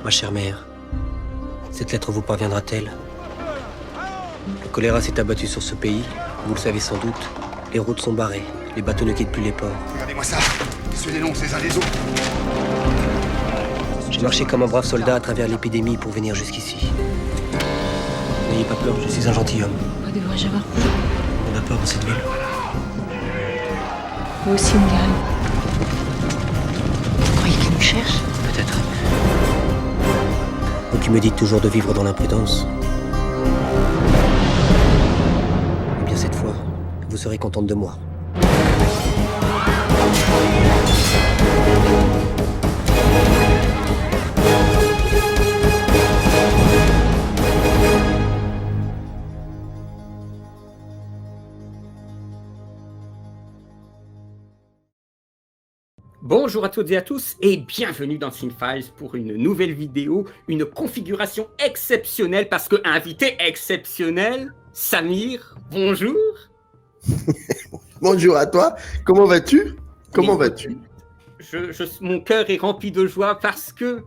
Ma chère mère, cette lettre vous parviendra-t-elle? Le choléra s'est abattu sur ce pays, vous le savez sans doute. Les routes sont barrées, les bateaux ne quittent plus les ports. Regardez-moi ça. Ils se dénoncent les uns les autres. J'ai marché comme un brave soldat à travers l'épidémie pour venir jusqu'ici. N'ayez pas peur, je suis un gentilhomme. Pourquoi devrais-je avoir peur? On a peur dans cette ville. Vous aussi, Miguel. Vous croyez qu'il me cherche? Peut-être. Vous qui me dites toujours de vivre dans l'imprudence. Eh bien cette fois, vous serez contente de moi. Bonjour à toutes et à tous et bienvenue dans Cinefiles pour une nouvelle vidéo, une configuration exceptionnelle parce que invité exceptionnel, Samir, bonjour. Bonjour à toi, comment vas-tu? Comment vas-tu? Mon cœur est rempli de joie parce que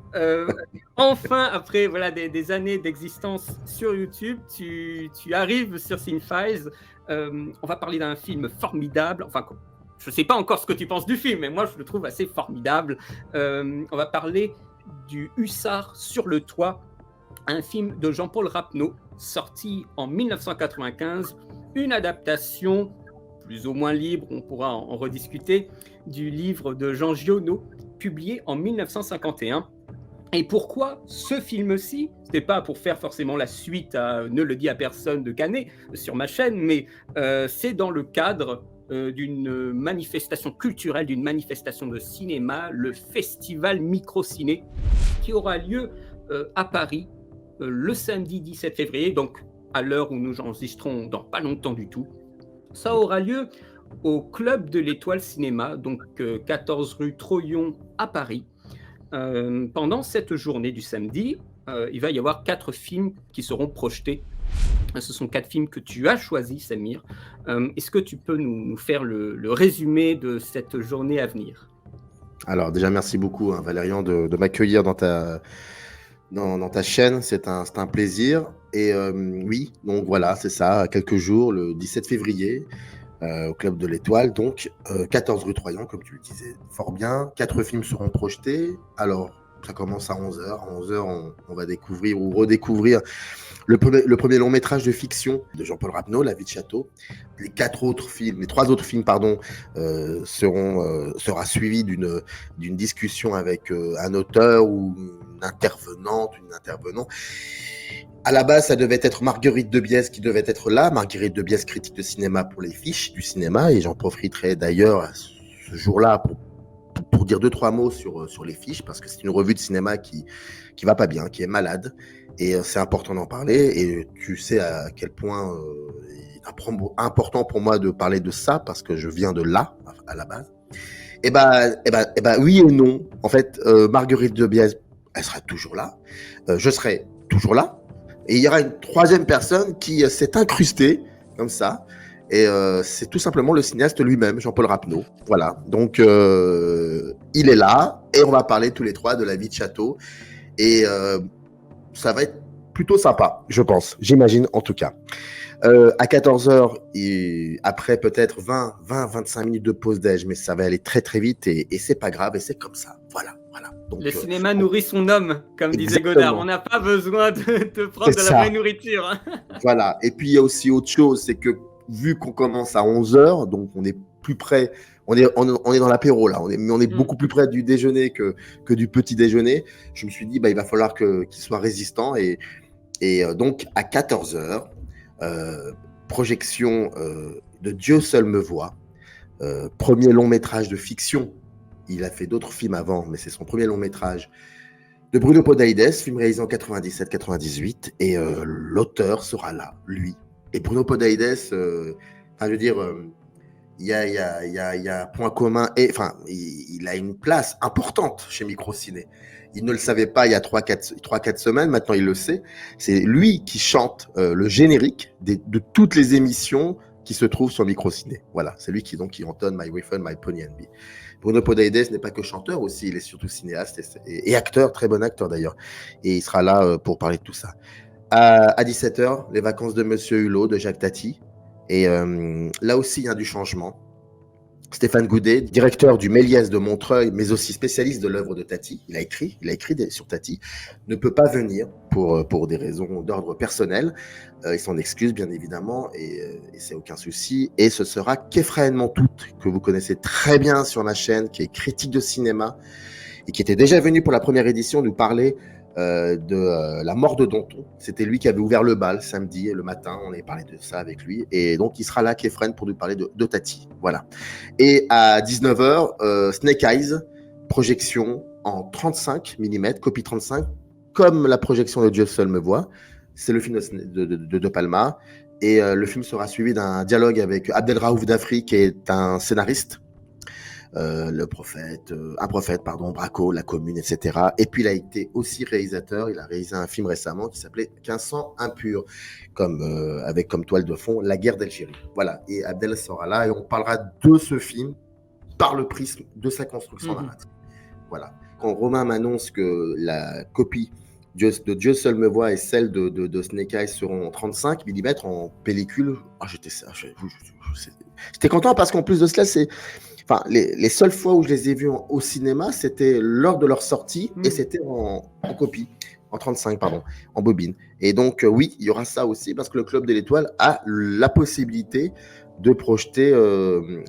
enfin, après voilà, des années d'existence sur YouTube, tu arrives sur Cinefiles. On va parler d'un film formidable, enfin je ne sais pas encore ce que tu penses du film, mais moi je le trouve assez formidable. On va parler du Hussard sur le toit, un film de Jean-Paul Rapneau, sorti en 1995, une adaptation plus ou moins libre, on pourra en rediscuter, du livre de Jean Giono, publié en 1951. Et pourquoi ce film-ci? Ce n'est pas pour faire forcément la suite à Ne le dis à personne de Canet sur ma chaîne, mais c'est dans le cadre d'une manifestation culturelle, d'une manifestation de cinéma, le festival Microciné, qui aura lieu à Paris le samedi 17 février, donc à l'heure où nous enregistrons dans pas longtemps du tout. Ça aura lieu au Club de l'Étoile Cinéma, donc 14 rue Troyon à Paris. Pendant cette journée du samedi, il va y avoir 4 films qui seront projetés. Ce sont 4 films que tu as choisis, Samir. Est-ce que tu peux nous faire le résumé de cette journée à venir? Alors déjà, merci beaucoup, Valérian, de m'accueillir dans ta chaîne. C'est un plaisir. Et oui, donc voilà, c'est ça, quelques jours, le 17 février, au Club de l'Étoile, donc 14 rue Troyon, comme tu le disais fort bien. 4 films seront projetés. Alors, ça commence à 11h. À 11h, on va découvrir ou redécouvrir le premier long métrage de fiction de Jean-Paul Rapneau, La vie de château. Les 3 autres films, sera suivi d'une discussion avec un auteur ou une intervenant. À la base, ça devait être Marguerite Debiès qui devait être là. Marguerite Debiès, critique de cinéma pour les fiches du cinéma. Et j'en profiterai d'ailleurs ce jour-là pour dire 2-3 mots sur les fiches, parce que c'est une revue de cinéma qui va pas bien, qui est malade. Et c'est important d'en parler. Et tu sais à quel point il est important pour moi de parler de ça, parce que je viens de là, à la base. Et oui et non. En fait, Marguerite Debiès, elle sera toujours là. Je serai toujours là. Et il y aura une 3e personne qui s'est incrustée, comme ça. Et c'est tout simplement le cinéaste lui-même, Jean-Paul Rapneau. Voilà. Donc, il est là. Et on va parler tous les 3 de La vie de château. Et ça va être plutôt sympa, je pense. J'imagine, en tout cas. À 14h, et après peut-être 20-25 minutes de pause déj, mais ça va aller très très vite et c'est pas grave et c'est comme ça. Voilà. Donc, le cinéma nourrit son homme, comme disait exactement. Godard. On n'a pas besoin de prendre de la vraie nourriture. Voilà. Et puis il y a aussi autre chose, c'est que vu qu'on commence à 11h, donc on est plus près, on est dans l'apéro là, on est beaucoup plus près du déjeuner que du petit déjeuner. Je me suis dit, il va falloir qu'il soit résistant et donc à 14h, projection de Dieu seul me voit, premier long métrage de fiction. Il a fait d'autres films avant, mais c'est son premier long métrage de Bruno Podalides, film réalisé en 97-98, et l'auteur sera là, lui. Et Bruno Podalides, je veux dire, il y a un point commun, et enfin, il a une place importante chez Microciné. Il ne le savait pas il y a 3-4 semaines, maintenant il le sait. C'est lui qui chante le générique de toutes les émissions qui se trouve sur Microciné. Voilà, c'est lui qui entonne My Refund, My Pony and Bee. Bruno Podalides n'est pas que chanteur aussi, il est surtout cinéaste et acteur, très bon acteur d'ailleurs. Et il sera là pour parler de tout ça. À 17h, Les vacances de Monsieur Hulot de Jacques Tati. Et là aussi, il y a du changement. Stéphane Goudet, directeur du Méliès de Montreuil, mais aussi spécialiste de l'œuvre de Tati, il a écrit sur Tati, ne peut pas venir pour des raisons d'ordre personnel. Il s'en excuse bien évidemment et c'est aucun souci. Et ce sera Kefraen Montout, que vous connaissez très bien sur ma chaîne, qui est critique de cinéma et qui était déjà venu pour la première édition nous parler de la mort de Danton. C'était lui qui avait ouvert le bal samedi et le matin, on avait parlé de ça avec lui, et donc il sera là, Kefren, pour nous parler de Tati, voilà. Et à 19h, Snake Eyes, projection en 35 mm, copie 35, comme la projection de Dieu seul me voit, c'est le film de Palma, et le film sera suivi d'un dialogue avec Abdelraouf Dafri, qui est un scénariste, un prophète, Braco, La Commune, etc. Et puis il a été aussi réalisateur, il a réalisé un film récemment qui s'appelait Qu'un sang impur, avec comme toile de fond La guerre d'Algérie. Voilà, et Abdel sera là et on parlera de ce film par le prisme de sa construction narrative. Voilà. Quand Romain m'annonce que la copie de Dieu seul me voit et celle de Snake Eyes seront en 35 mm en pellicule, j'étais content parce qu'en plus de cela, Enfin, les seules fois où je les ai vus au cinéma, c'était lors de leur sortie et c'était en copie, en 35, pardon, en bobine. Et donc, oui, il y aura ça aussi parce que le Club de l'Étoile a la possibilité de projeter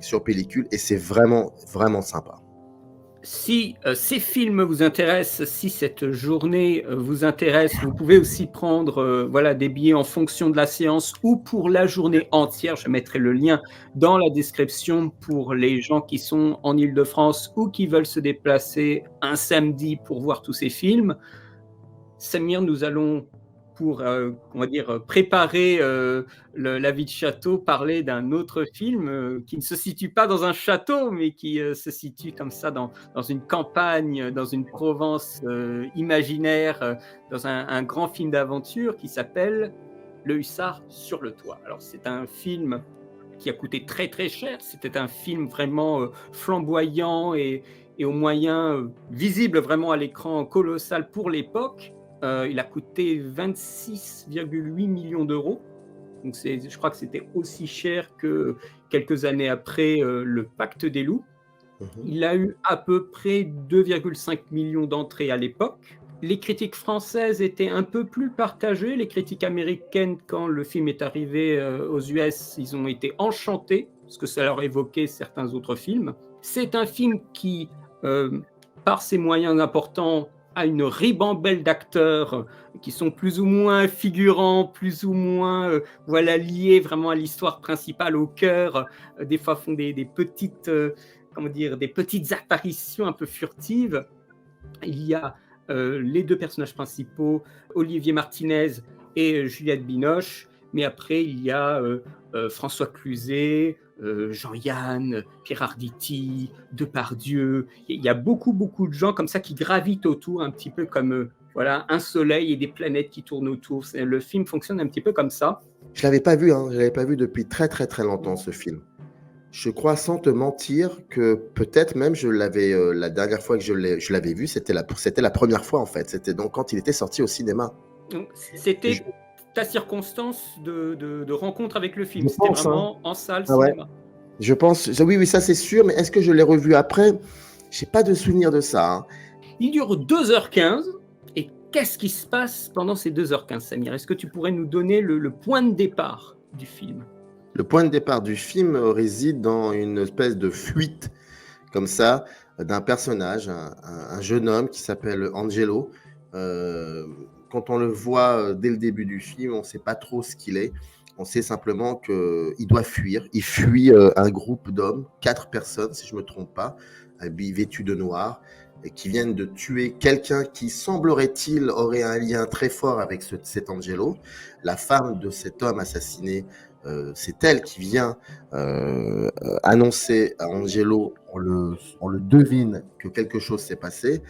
sur pellicule et c'est vraiment, vraiment sympa. Si ces films vous intéressent, si cette journée vous intéresse, vous pouvez aussi prendre des billets en fonction de la séance ou pour la journée entière. Je mettrai le lien dans la description pour les gens qui sont en Île-de-France ou qui veulent se déplacer un samedi pour voir tous ces films. Samir, nous allons, pour préparer la vie de château, parler d'un autre film qui ne se situe pas dans un château, mais qui se situe comme ça dans une campagne, dans une Provence imaginaire, dans un grand film d'aventure qui s'appelle Le Hussard sur le toit. Alors c'est un film qui a coûté très très cher, c'était un film vraiment flamboyant et aux moyens visibles vraiment à l'écran colossal pour l'époque. Il a coûté 26,8 millions d'euros. Donc je crois que c'était aussi cher que quelques années après le Pacte des loups. Il a eu à peu près 2,5 millions d'entrées à l'époque. Les critiques françaises étaient un peu plus partagées. Les critiques américaines, quand le film est arrivé aux US, ils ont été enchantés parce que ça leur évoquait certains autres films. C'est un film qui, par ses moyens importants, a une ribambelle d'acteurs qui sont plus ou moins figurants, plus ou moins liés vraiment à l'histoire principale, au cœur. Des fois font des petites apparitions un peu furtives. Il y a les deux personnages principaux, Olivier Martinez et Juliette Binoche, mais après il y a François Cluzet, Jean-Yann, Pierre Arditi, Depardieu. Il y a beaucoup de gens comme ça qui gravitent autour, un petit peu comme un soleil et des planètes qui tournent autour. Le film fonctionne un petit peu comme ça. Je l'avais pas vu, je l'avais pas vu depuis très très très longtemps ce film. Je crois sans te mentir que peut-être même je l'avais la dernière fois que je l'avais vu, c'était la première fois en fait. C'était donc quand il était sorti au cinéma. Donc, c'était ta circonstance de rencontre avec le film. C'était vraiment en salle cinéma. Ouais. Je pense, oui, ça c'est sûr, mais est-ce que je l'ai revu après? J'ai pas de souvenir de ça. Il dure 2h15, et qu'est-ce qui se passe pendant ces 2h15, Samir? Est-ce que tu pourrais nous donner le point de départ du film? Le point de départ du film réside dans une espèce de fuite, comme ça, d'un personnage, un jeune homme qui s'appelle Angelo. Quand on le voit dès le début du film, on ne sait pas trop ce qu'il est. On sait simplement qu'il doit fuir. Il fuit un groupe d'hommes, 4 personnes, si je ne me trompe pas, vêtus de noir, qui viennent de tuer quelqu'un qui, semblerait-il, aurait un lien très fort avec cet Angelo. La femme de cet homme assassiné, c'est elle qui vient annoncer à Angelo, on le devine que quelque chose s'est passé,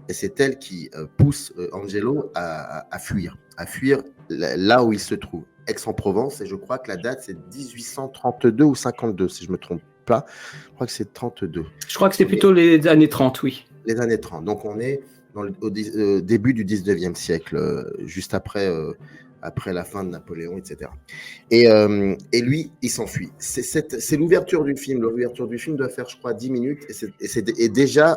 et c'est elle qui pousse Angelo à fuir là où il se trouve. Aix-en-Provence, et je crois que la date c'est 1832 ou 52, si je me trompe pas. Je crois que c'est 32. Je crois que c'est plutôt les années 30, oui. Les années 30. Donc on est au début du 19e siècle, juste après la fin de Napoléon, etc. Et lui, il s'enfuit. C'est l'ouverture du film. L'ouverture du film doit faire, je crois, 10 minutes, et déjà,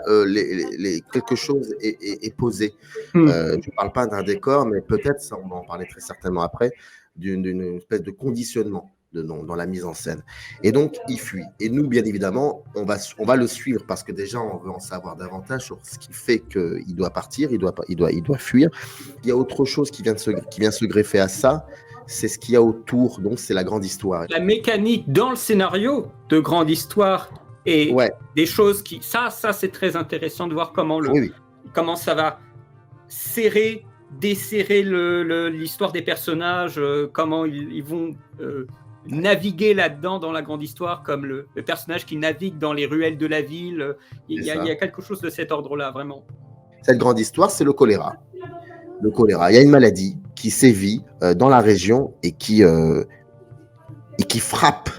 quelque chose est posé. Je ne parle pas d'un décor, mais peut-être, ça, on va en parler très certainement après, d'une espèce de conditionnement dans la mise en scène. Et donc, il fuit. Et nous, bien évidemment, on va le suivre, parce que déjà, on veut en savoir davantage sur ce qui fait qu'il doit partir, il doit fuir. Il y a autre chose qui vient se greffer à ça, c'est ce qu'il y a autour, donc c'est la grande histoire. La mécanique dans le scénario de grande histoire et des choses qui... Ça c'est très intéressant de voir comment, comment ça va serrer, desserrer l'histoire des personnages, comment ils vont... naviguer là-dedans dans la grande histoire, comme le personnage qui navigue dans les ruelles de la ville. Il y a quelque chose de cet ordre-là, vraiment. Cette grande histoire, c'est le choléra. Le choléra, il y a une maladie qui sévit dans la région et qui frappe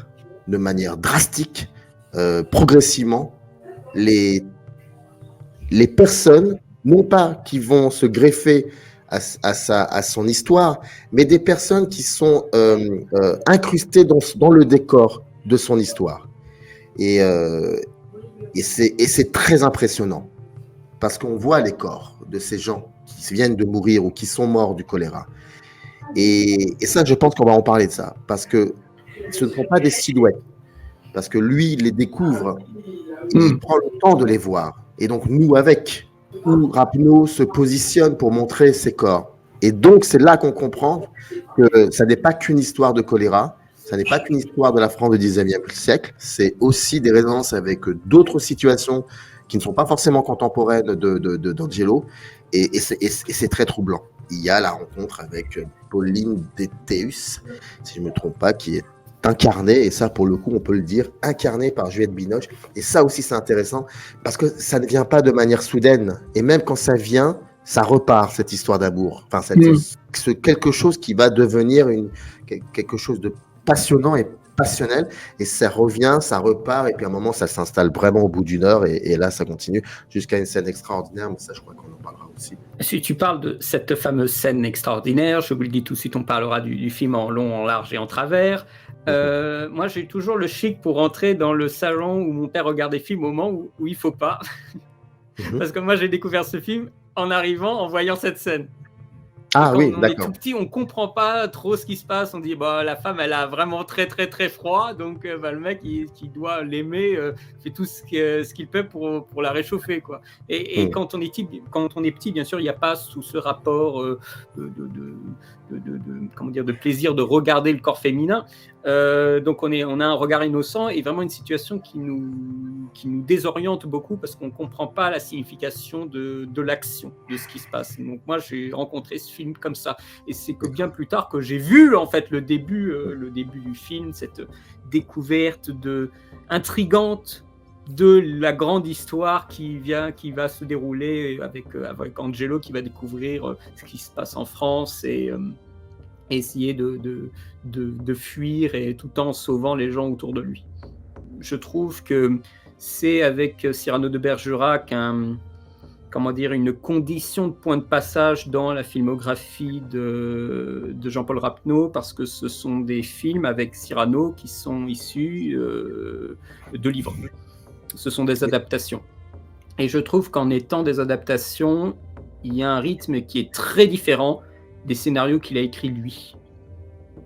de manière drastique, progressivement, les personnes, non pas qui vont se greffer à son histoire, mais des personnes qui sont incrustées dans le décor de son histoire. Et c'est très impressionnant, parce qu'on voit les corps de ces gens qui viennent de mourir ou qui sont morts du choléra. Et ça, je pense qu'on va en parler de ça, parce que ce ne sont pas des silhouettes, parce que lui, il les découvre, il prend le temps de les voir. Et donc, nous, où Rapneau se positionne pour montrer ses corps. Et donc, c'est là qu'on comprend que ça n'est pas qu'une histoire de choléra, ça n'est pas qu'une histoire de la France du 19e siècle, c'est aussi des résonances avec d'autres situations qui ne sont pas forcément contemporaines d'Angelo, et c'est très troublant. Il y a la rencontre avec Pauline Détéus, si je ne me trompe pas, qui est incarnée, et ça pour le coup on peut le dire, incarnée par Juliette Binoche, et ça aussi c'est intéressant parce que ça ne vient pas de manière soudaine, et même quand ça vient, ça repart, cette histoire d'amour, enfin c'est quelque chose qui va devenir quelque chose de passionnant et passionnel, et ça revient, ça repart, et puis à un moment ça s'installe vraiment au bout d'une heure, et là ça continue jusqu'à une scène extraordinaire, mais ça je crois qu'on en parlera aussi. Si tu parles de cette fameuse scène extraordinaire, je vous le dis tout de suite, on parlera du film en long, en large et en travers. Moi, j'ai toujours le chic pour rentrer dans le salon où mon père regarde des films au moment où il ne faut pas. Parce que moi, j'ai découvert ce film en arrivant, en voyant cette scène. Ah oui, d'accord. On est tout petit, on ne comprend pas trop ce qui se passe. On dit, bah, la femme, elle a vraiment très, très, très froid. Donc, le mec, qui doit l'aimer, fait tout ce qu'il peut pour la réchauffer, quoi. Et quand on est petit, bien sûr, il n'y a pas sous ce rapport de plaisir de regarder le corps féminin. Donc, on a un regard innocent et vraiment une situation qui nous désoriente beaucoup parce qu'on ne comprend pas la signification de l'action, de ce qui se passe. Donc, moi, j'ai rencontré ce film comme ça. Et c'est que bien plus tard que j'ai vu, en fait, le début du film, cette découverte intrigante de la grande histoire qui va se dérouler avec Angelo, qui va découvrir ce qui se passe en France et essayer de fuir, et tout en sauvant les gens autour de lui. Je trouve que c'est avec Cyrano de Bergerac une condition de point de passage dans la filmographie de Jean-Paul Rapneau, parce que ce sont des films avec Cyrano qui sont issus de livres. Ce sont des adaptations. Et je trouve qu'en étant des adaptations, il y a un rythme qui est très différent des scénarios qu'il a écrits lui.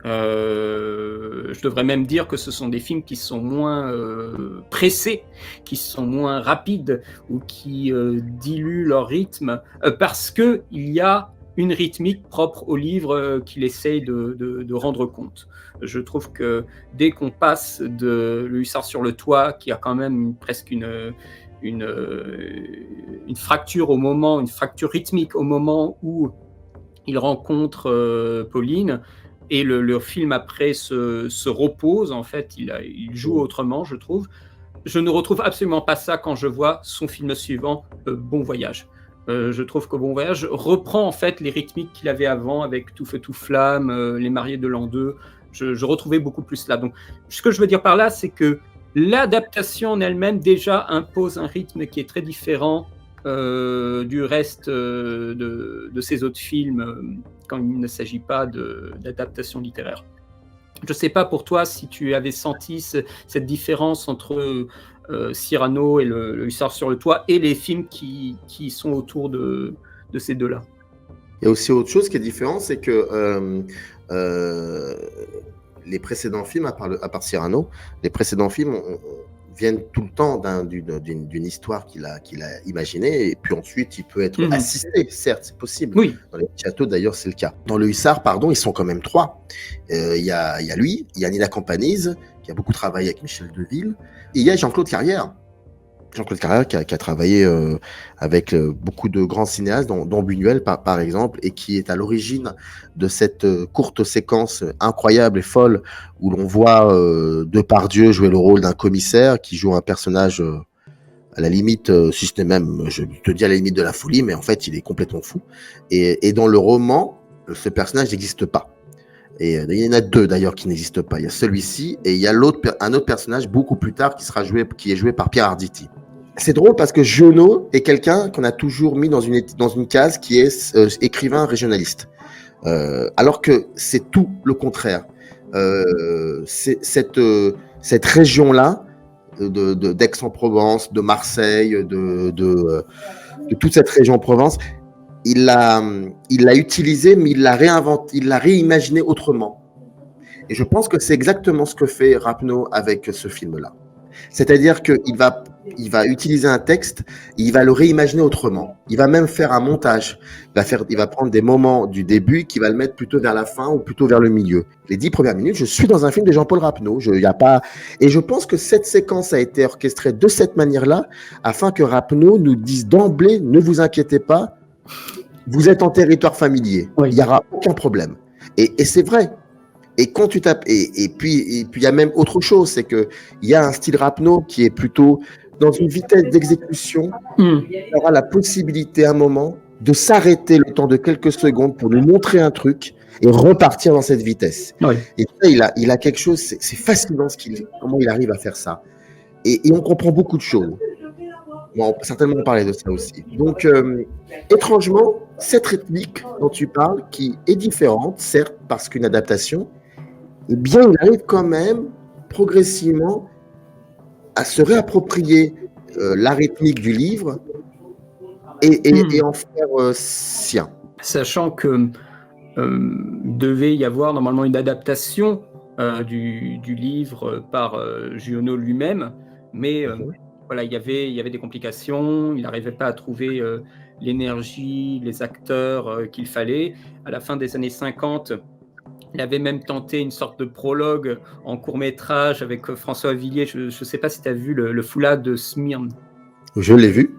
Je devrais même dire que ce sont des films qui sont moins pressés, qui sont moins rapides, ou qui diluent leur rythme, parce qu'il y a une rythmique propre au livre qu'il essaye de rendre compte. Je trouve que dès qu'on passe de Le Hussard sur le toit, qui a quand même presque une fracture une fracture rythmique au moment où il rencontre Pauline, et le film après se repose, en fait, il joue autrement, je trouve. Je ne retrouve absolument pas ça quand je vois son film suivant, Bon Voyage. Je trouve que Bon Voyage reprend en fait les rythmiques qu'il avait avant avec Tout feu, tout flamme, Les Mariés de l'an 2. Je retrouvais beaucoup plus là. Donc, ce que je veux dire par là, c'est que l'adaptation en elle-même déjà impose un rythme qui est très différent du reste de ces autres films quand il ne s'agit pas d'adaptation littéraire. Je ne sais pas pour toi si tu avais senti cette différence entre Cyrano et le Hussard sur le toit et les films qui sont autour de ces deux-là. Il y a aussi autre chose qui est différent, c'est que les précédents films, à part Cyrano, les précédents films viennent tout le temps d'une histoire qu'il a imaginée, et puis ensuite il peut être assisté, certes, c'est possible. Oui. Dans les châteaux, d'ailleurs, c'est le cas. Dans le Hussard, pardon, ils sont quand même 3. Il y a lui, il y a Nina Campanise, qui a beaucoup travaillé avec Michel Deville, et il y a Jean-Claude Carrière. Jean-Claude Carrière qui a travaillé avec beaucoup de grands cinéastes, dont Buñuel par exemple, et qui est à l'origine de cette courte séquence incroyable et folle où l'on voit Depardieu jouer le rôle d'un commissaire qui joue un personnage à la limite, si ce n'est même, je te dis à la limite de la folie, mais en fait il est complètement fou. Et dans le roman, ce personnage n'existe pas. Et il y en a 2 d'ailleurs qui n'existent pas. Il y a celui-ci et il y a un autre personnage beaucoup plus tard qui est joué par Pierre Arditi. C'est drôle parce que Giono est quelqu'un qu'on a toujours mis dans une case qui est écrivain régionaliste. Alors que c'est tout le contraire. Cette région-là, d'Aix-en-Provence, de Marseille, de toute cette région en Provence, il l'a utilisé, mais il l'a réinventé, il l'a réimaginé autrement. Et je pense que c'est exactement ce que fait Rapneau avec ce film-là. C'est-à-dire qu'il va utiliser un texte, il va le réimaginer autrement. Il va même faire un montage. Il va prendre des moments du début qui va le mettre plutôt vers la fin ou plutôt vers le milieu. Les 10 premières minutes, je suis dans un film de Jean-Paul Rapneau. Et je pense que cette séquence a été orchestrée de cette manière-là, afin que Rapneau nous dise d'emblée, ne vous inquiétez pas, vous êtes en territoire familier. Oui. Il n'y aura aucun problème. Et c'est vrai. Et quand tu tapes, et puis il y a même autre chose, c'est que il y a un style Rapneau qui est plutôt dans une vitesse d'exécution. Il aura la possibilité à un moment de s'arrêter le temps de quelques secondes pour nous montrer un truc et repartir dans cette vitesse. Oui. Et ça, il a quelque chose, c'est fascinant comment il arrive à faire ça. Et on comprend beaucoup de choses. On va certainement parler de ça aussi. Donc, étrangement, cette rythmique dont tu parles, qui est différente, certes, parce qu'une adaptation, eh bien, il arrive quand même, progressivement, à se réapproprier la rythmique du livre et en faire sien. Sachant que devait y avoir normalement une adaptation du livre par Giono lui-même, mais voilà, il y avait des complications, il n'arrivait pas à trouver l'énergie, les acteurs qu'il fallait. À la fin des années 50, il avait même tenté une sorte de prologue en court-métrage avec François Villiers. Je ne sais pas si tu as vu le Foulard de Smyrne. Je l'ai vu.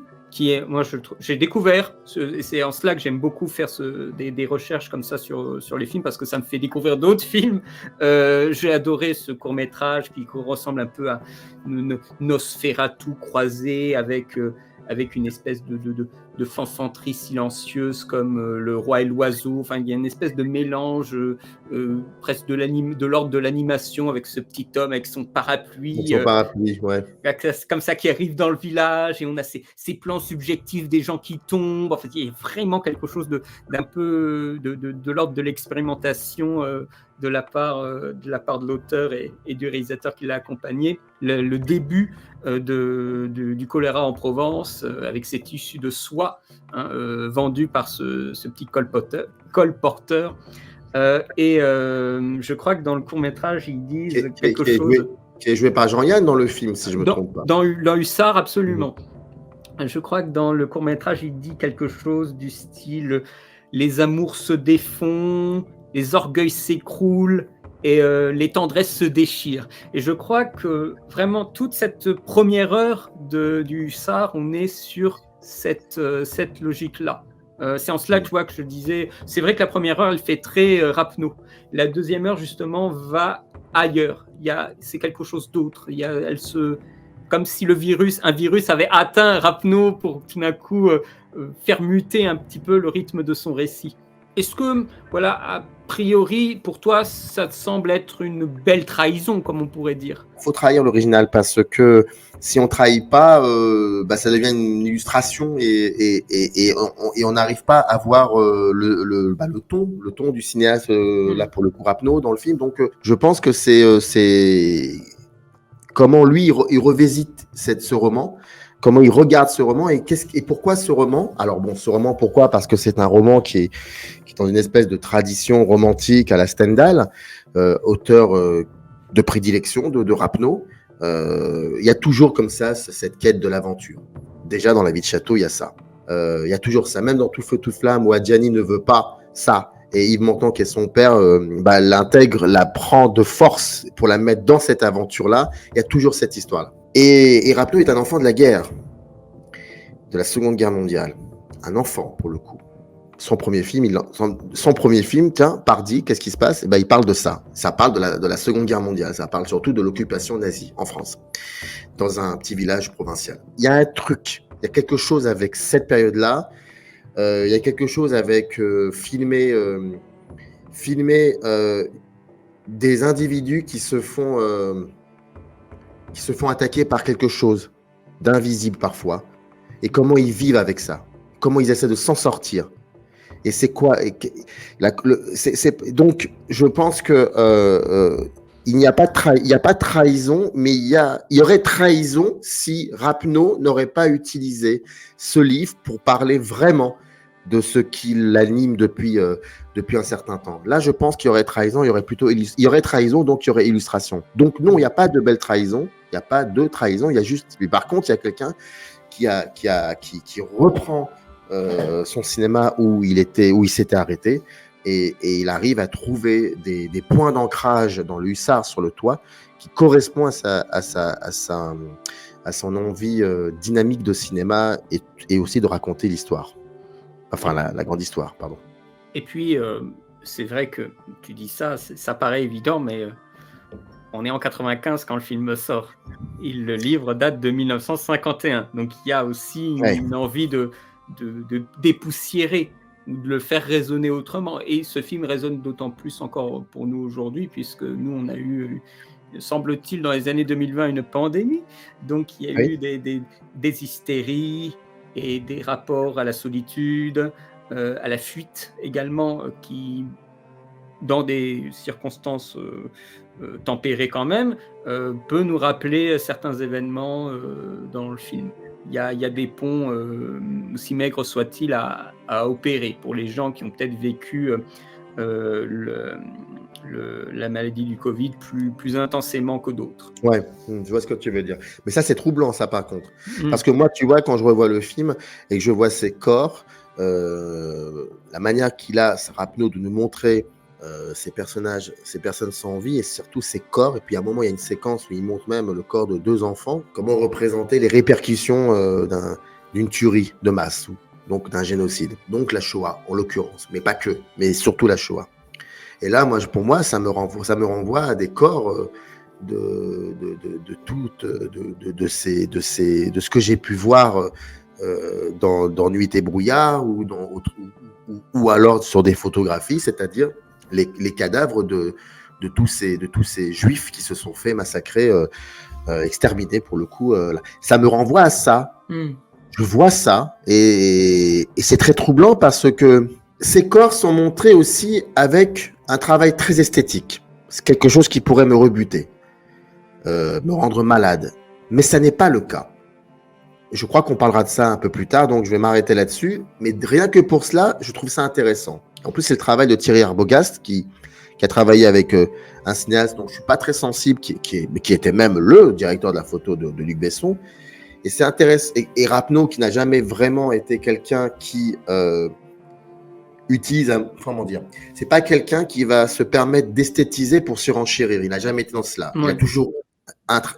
Moi, j'ai découvert, et c'est en cela que j'aime beaucoup faire des recherches comme ça sur les films, parce que ça me fait découvrir d'autres films. J'ai adoré ce court-métrage qui ressemble un peu à Nosferatu croisé avec une espèce de fanfanterie silencieuse comme Le Roi et l'Oiseau. Enfin, il y a une espèce de mélange presque de l'ordre de l'animation avec ce petit homme avec son parapluie. Ouais. Comme ça qui arrive dans le village et on a ces plans subjectifs des gens qui tombent. En fait, il y a vraiment quelque chose d'un peu de l'ordre de l'expérimentation de la part de l'auteur et du réalisateur qui l'a accompagné. Le début du choléra en Provence avec ces tissus de soie vendus par ce petit colporteur. Je crois que dans le court-métrage, ils disent quelque chose... Qui est joué par Jean-Yann dans le film, si je ne me trompe pas. Dans Hussard, absolument. Je crois que dans le court-métrage, il dit quelque chose du style « Les amours se défont, les orgueils s'écroulent, et les tendresses se déchirent ». Et je crois que vraiment toute cette première heure du Hussard, on est sur cette logique-là. C'est en cela que je vois que je disais, c'est vrai que la première heure, elle fait très Rapneau. La deuxième heure, justement, va ailleurs. C'est quelque chose d'autre. Elle comme si un virus avait atteint Rapneau pour tout d'un coup faire muter un petit peu le rythme de son récit. Est-ce que, voilà, a priori, pour toi, ça te semble être une belle trahison, comme on pourrait dire? Il faut trahir l'original parce que si on trahit pas, ça devient une illustration et on n'arrive pas à voir le ton du cinéaste, là pour le coup Rapneau dans le film. Donc je pense que c'est comment lui il revisite ce roman, comment il regarde ce roman et pourquoi ce roman. Alors bon, ce roman, pourquoi? Parce que c'est un roman qui est dans une espèce de tradition romantique à la Stendhal, auteur de prédilection de Rapneau. Il y a toujours comme ça cette quête de l'aventure. Déjà dans La Vie de Château, il y a ça. Il y a toujours ça. Même dans Tout feu, toute flamme, où Adjani ne veut pas ça. Et Yves Montand, qui est son père, l'intègre, la prend de force pour la mettre dans cette aventure-là. Il y a toujours cette histoire-là. Et Rapneau est un enfant de la guerre, de la Seconde Guerre mondiale. Un enfant, pour le coup. Son premier film, tiens, Pardi, qu'est-ce qui se passe? Il parle de ça. Ça parle de la Seconde Guerre mondiale. Ça parle surtout de l'occupation nazie en France, dans un petit village provincial. Il y a un truc, il y a quelque chose avec cette période-là. Il y a quelque chose avec filmer des individus qui se font attaquer par quelque chose d'invisible parfois. Et comment ils vivent avec ça. Comment ils essaient de s'en sortir. Et c'est quoi donc, je pense que il n'y a pas de trahison, mais il y aurait trahison si Rapneau n'aurait pas utilisé ce livre pour parler vraiment de ce qui l'anime depuis un certain temps. Là, je pense qu'il y aurait trahison, il y aurait trahison, donc il y aurait illustration. Donc non, il n'y a pas de belle trahison, il n'y a pas de trahison, il y a juste. Mais par contre, il y a quelqu'un qui reprend son cinéma où il s'était arrêté et il arrive à trouver des points d'ancrage dans le Hussard sur le toit qui correspond à son envie dynamique de cinéma et aussi de raconter l'histoire. Enfin, la grande histoire, pardon. Et puis, c'est vrai que tu dis ça, ça paraît évident, mais on est en 95 quand le film sort. Le livre date de 1951. Donc, il y a aussi une envie de dépoussiérer ou de le faire résonner autrement. Et ce film résonne d'autant plus encore pour nous aujourd'hui, puisque nous, on a eu, semble-t-il, dans les années 2020, une pandémie. Donc, il y a eu des hystéries et des rapports à la solitude, à la fuite également, qui, dans des circonstances tempérées quand même, peut nous rappeler certains événements dans le film. Il y a des ponts, aussi maigres soient-ils, à opérer pour les gens qui ont peut-être vécu la maladie du Covid plus intensément que d'autres. Ouais, je vois ce que tu veux dire. Mais ça, c'est troublant, ça, par contre. Parce que moi, tu vois, quand je revois le film et que je vois ces corps, la manière qu'il a, Rapneau, de nous montrer ces personnages, ces personnes sans vie et surtout ces corps. Et puis à un moment, il y a une séquence où il montre même le corps de 2 enfants. Comment représenter les répercussions d'une tuerie de masse, donc d'un génocide. Donc la Shoah, en l'occurrence, mais pas que, mais surtout la Shoah. Et là, pour moi, ça me renvoie à des corps de ce que j'ai pu voir dans Nuit et brouillard ou alors sur des photographies, c'est-à-dire les cadavres de tous ces juifs qui se sont fait massacrer, exterminer pour le coup. Ça me renvoie à ça. Je vois ça et c'est très troublant parce que ces corps sont montrés aussi avec un travail très esthétique. C'est quelque chose qui pourrait me rebuter, me rendre malade. Mais ça n'est pas le cas. Je crois qu'on parlera de ça un peu plus tard, donc je vais m'arrêter là-dessus. Mais rien que pour cela, je trouve ça intéressant. En plus, c'est le travail de Thierry Arbogast qui a travaillé avec un cinéaste dont je ne suis pas très sensible, qui était même le directeur de la photo de Luc Besson. Et c'est intéressant. Et Rapneau, qui n'a jamais vraiment été quelqu'un qui utilise, comment dire, c'est pas quelqu'un qui va se permettre d'esthétiser pour surenchérir. Il n'a jamais été dans cela. Ouais.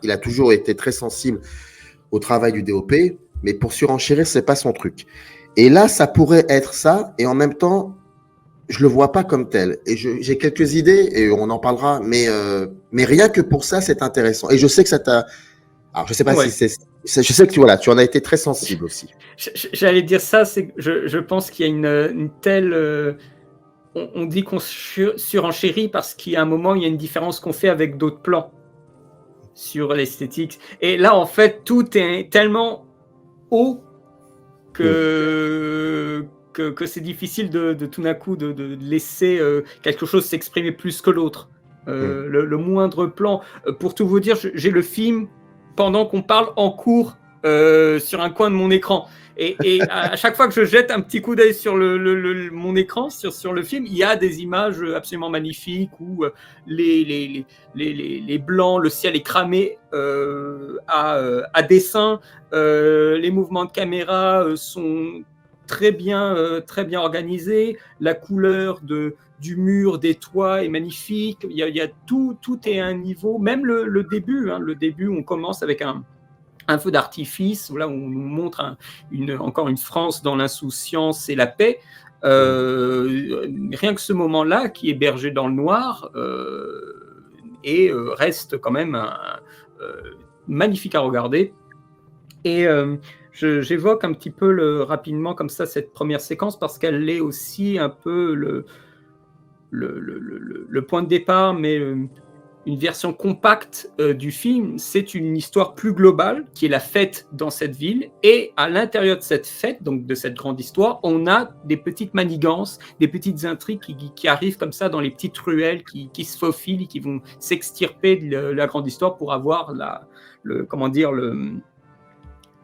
Il a toujours été très sensible au travail du DOP, mais pour surenchérir, c'est pas son truc. Et là, ça pourrait être ça, et en même temps, je le vois pas comme tel. Et j'ai quelques idées, et on en parlera, mais rien que pour ça, c'est intéressant. Et je sais que ça t'a Alors, je sais pas Ouais. si je sais que tu en as été très sensible aussi. J'allais dire ça, c'est que je pense qu'il y a une telle. On dit qu'on surenchérit parce qu'il y a un moment, il y a une différence qu'on fait avec d'autres plans sur l'esthétique. Et là, en fait, tout est tellement haut que c'est difficile de tout d'un coup de laisser quelque chose s'exprimer plus que l'autre. Le moindre plan. Pour tout vous dire, j'ai le film pendant qu'on parle en cours sur un coin de mon écran. Et à chaque fois que je jette un petit coup d'œil sur mon écran, sur le film, il y a des images absolument magnifiques où les blancs, le ciel est cramé à dessin, les mouvements de caméra sont très bien organisés, la couleur du mur, des toits est magnifique, il y a tout est à un niveau, même le début, le début, on commence avec un feu d'artifice, là où on nous montre encore une France dans l'insouciance et la paix. Rien que ce moment-là, qui est bergé dans le noir, reste quand même magnifique à regarder. Et j'évoque un petit peu rapidement comme ça cette première séquence parce qu'elle est aussi un peu le point de départ, mais une version compacte du film. C'est une histoire plus globale qui est la fête dans cette ville, et à l'intérieur de cette fête, donc de cette grande histoire, on a des petites manigances, des petites intrigues qui arrivent comme ça dans les petites ruelles qui se faufilent et qui vont s'extirper de la grande histoire pour avoir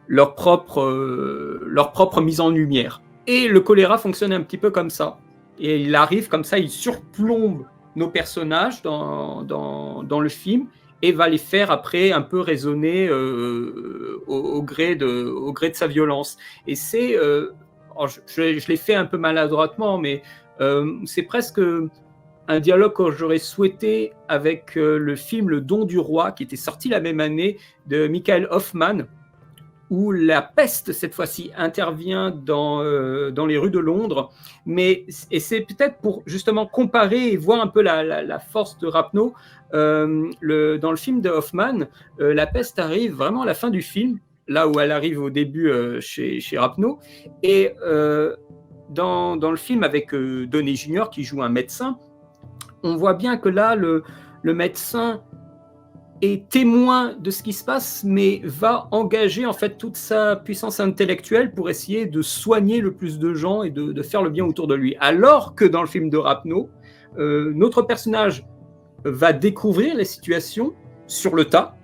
leur propre mise en lumière. Et le choléra fonctionne un petit peu comme ça. Et il arrive comme ça, il surplombe nos personnages dans le film et va les faire après un peu résonner au gré de sa violence. Et c'est, je l'ai fait un peu maladroitement, mais c'est presque un dialogue que j'aurais souhaité avec le film Le Don du Roi, qui était sorti la même année, de Michael Hoffman, où la peste, cette fois-ci, intervient dans les rues de Londres. Et c'est peut-être pour justement comparer et voir un peu la force de Rapneau. Dans le film de Hoffman, la peste arrive vraiment à la fin du film, là où elle arrive au début chez Rapneau. Et dans le film avec Downey Jr., qui joue un médecin, on voit bien que là, le médecin est témoin de ce qui se passe, mais va engager en fait toute sa puissance intellectuelle pour essayer de soigner le plus de gens et de faire le bien autour de lui. Alors que dans le film de Rapneau, notre personnage va découvrir les situations sur le tas